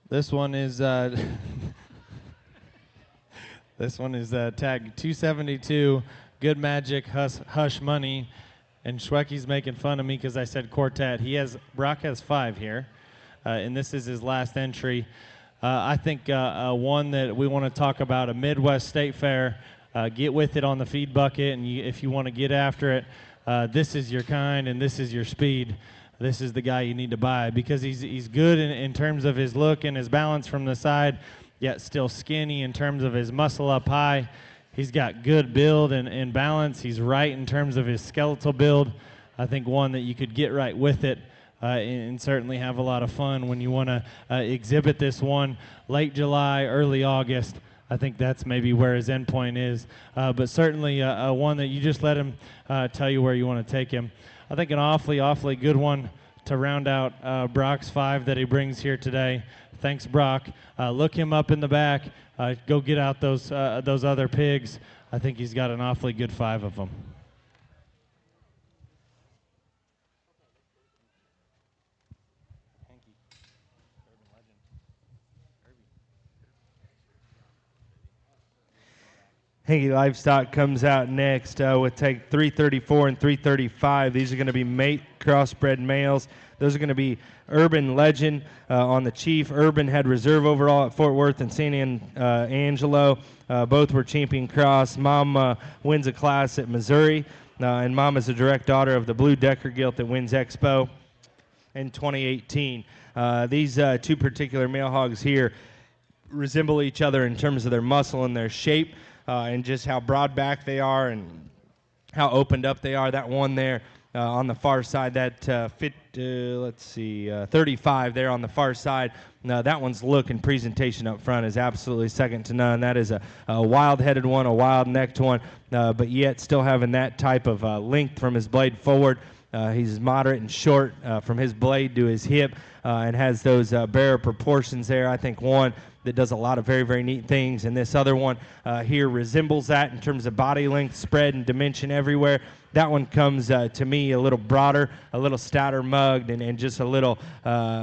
This one is this one is tag 272. Good Magic, Hush Money, and Schwecky's making fun of me because I said quartet. Brock has 5 here, and this is his last entry. I think one that we want to talk about, a Midwest State Fair. Get with it on the feed bucket, and if you want to get after it, this is your kind and this is your speed. This is the guy you need to buy because he's good in terms of his look and his balance from the side, yet still skinny in terms of his muscle up high. He's got good build and balance. He's right in terms of his skeletal build. I think one that you could get right with it and certainly have a lot of fun when you want to exhibit this one late July, early August. I think that's maybe where his end point is. But certainly one that you just let him tell you where you want to take him. I think an awfully good one to round out Brock's 5 that he brings here today. Thanks, Brock. Look him up in the back. Go get out those other pigs. I think he's got an awfully good 5 of them. Hanky Livestock comes out next with tag 334 and 335. These are going to be mate crossbred males. Those are going to be Urban Legend on the Chief. Urban had reserve overall at Fort Worth and San Angelo. Both were champion cross. Mom wins a class at Missouri, and Mom is a direct daughter of the Blue Decker Gilt that wins Expo in 2018. These two particular male hogs here resemble each other in terms of their muscle and their shape. And just how broad back they are and how opened up they are. That one there on the far side, that 35 there on the far side. That one's look and presentation up front is absolutely second to none. That is a wild-headed one, a wild-necked one, but yet still having that type of length from his blade forward. He's moderate and short from his blade to his hip and has those bearer proportions there. I think one that does a lot of very, very neat things. And this other one here resembles that in terms of body length, spread, and dimension everywhere. That one comes to me a little broader, a little stouter mugged, and just a little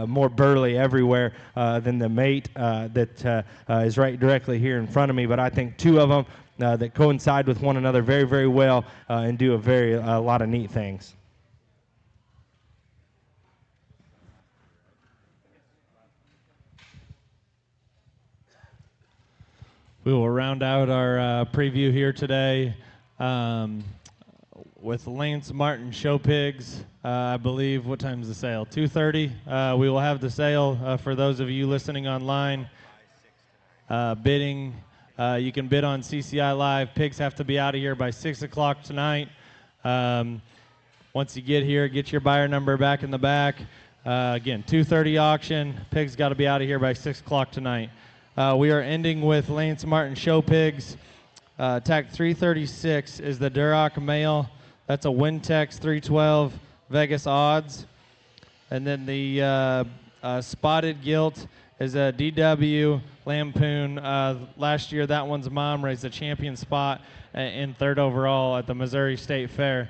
more burly everywhere than the mate that is right directly here in front of me. But I think two of them that coincide with one another very, very well and do a lot of neat things. We will round out our preview here today with Lance Martin Show Pigs. I believe, what time is the sale? 2:30. We will have the sale for those of you listening online. Bidding, you can bid on CCI Live. Pigs have to be out of here by 6 o'clock tonight. Once you get here, get your buyer number back in the back. Again, 2:30 auction. Pigs got to be out of here by 6 o'clock tonight. We are ending with Lance Martin Show Pigs. Tack 336 is the Duroc male. That's a Wintex 312 Vegas odds. And then the spotted gilt is a DW Lampoon. Last year, that one's mom raised a champion spot in 3rd overall at the Missouri State Fair.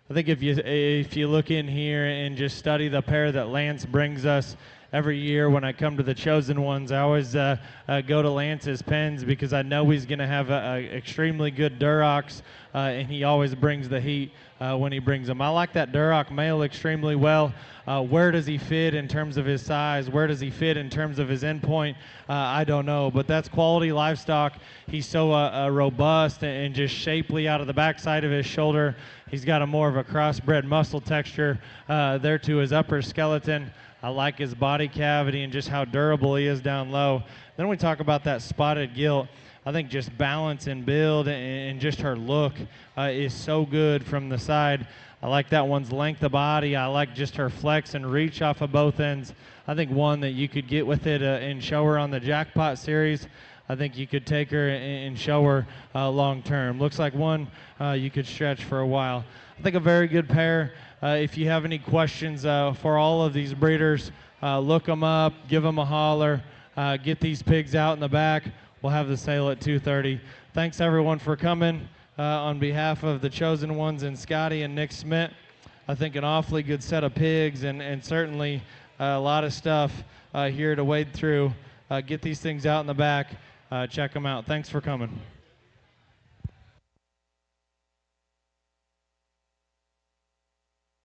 I think if you look in here and just study the pair that Lance brings us every year when I come to the Chosen Ones, I always go to Lance's pens because I know he's going to have extremely good Durocs, and he always brings the heat when he brings them. I like that Duroc male extremely well. Where does he fit in terms of his size? Where does he fit in terms of his endpoint? I don't know, but that's quality livestock. He's so robust and just shapely out of the backside of his shoulder. He's got a more of a crossbred muscle texture there to his upper skeleton. I like his body cavity and just how durable he is down low. Then we talk about that spotted gilt. I think just balance and build and just her look is so good from the side. I like that one's length of body. I like just her flex and reach off of both ends. I think one that you could get with it and show her on the Jackpot Series. I think you could take her and show her long term. Looks like one you could stretch for a while. I think a very good pair. If you have any questions for all of these breeders, look them up, give them a holler, get these pigs out in the back. We'll have the sale at 2:30. Thanks everyone for coming. On behalf of the Chosen Ones and Scotty and Nick Smith, I think an awfully good set of pigs and certainly a lot of stuff here to wade through. Get these things out in the back. Check them out. Thanks for coming.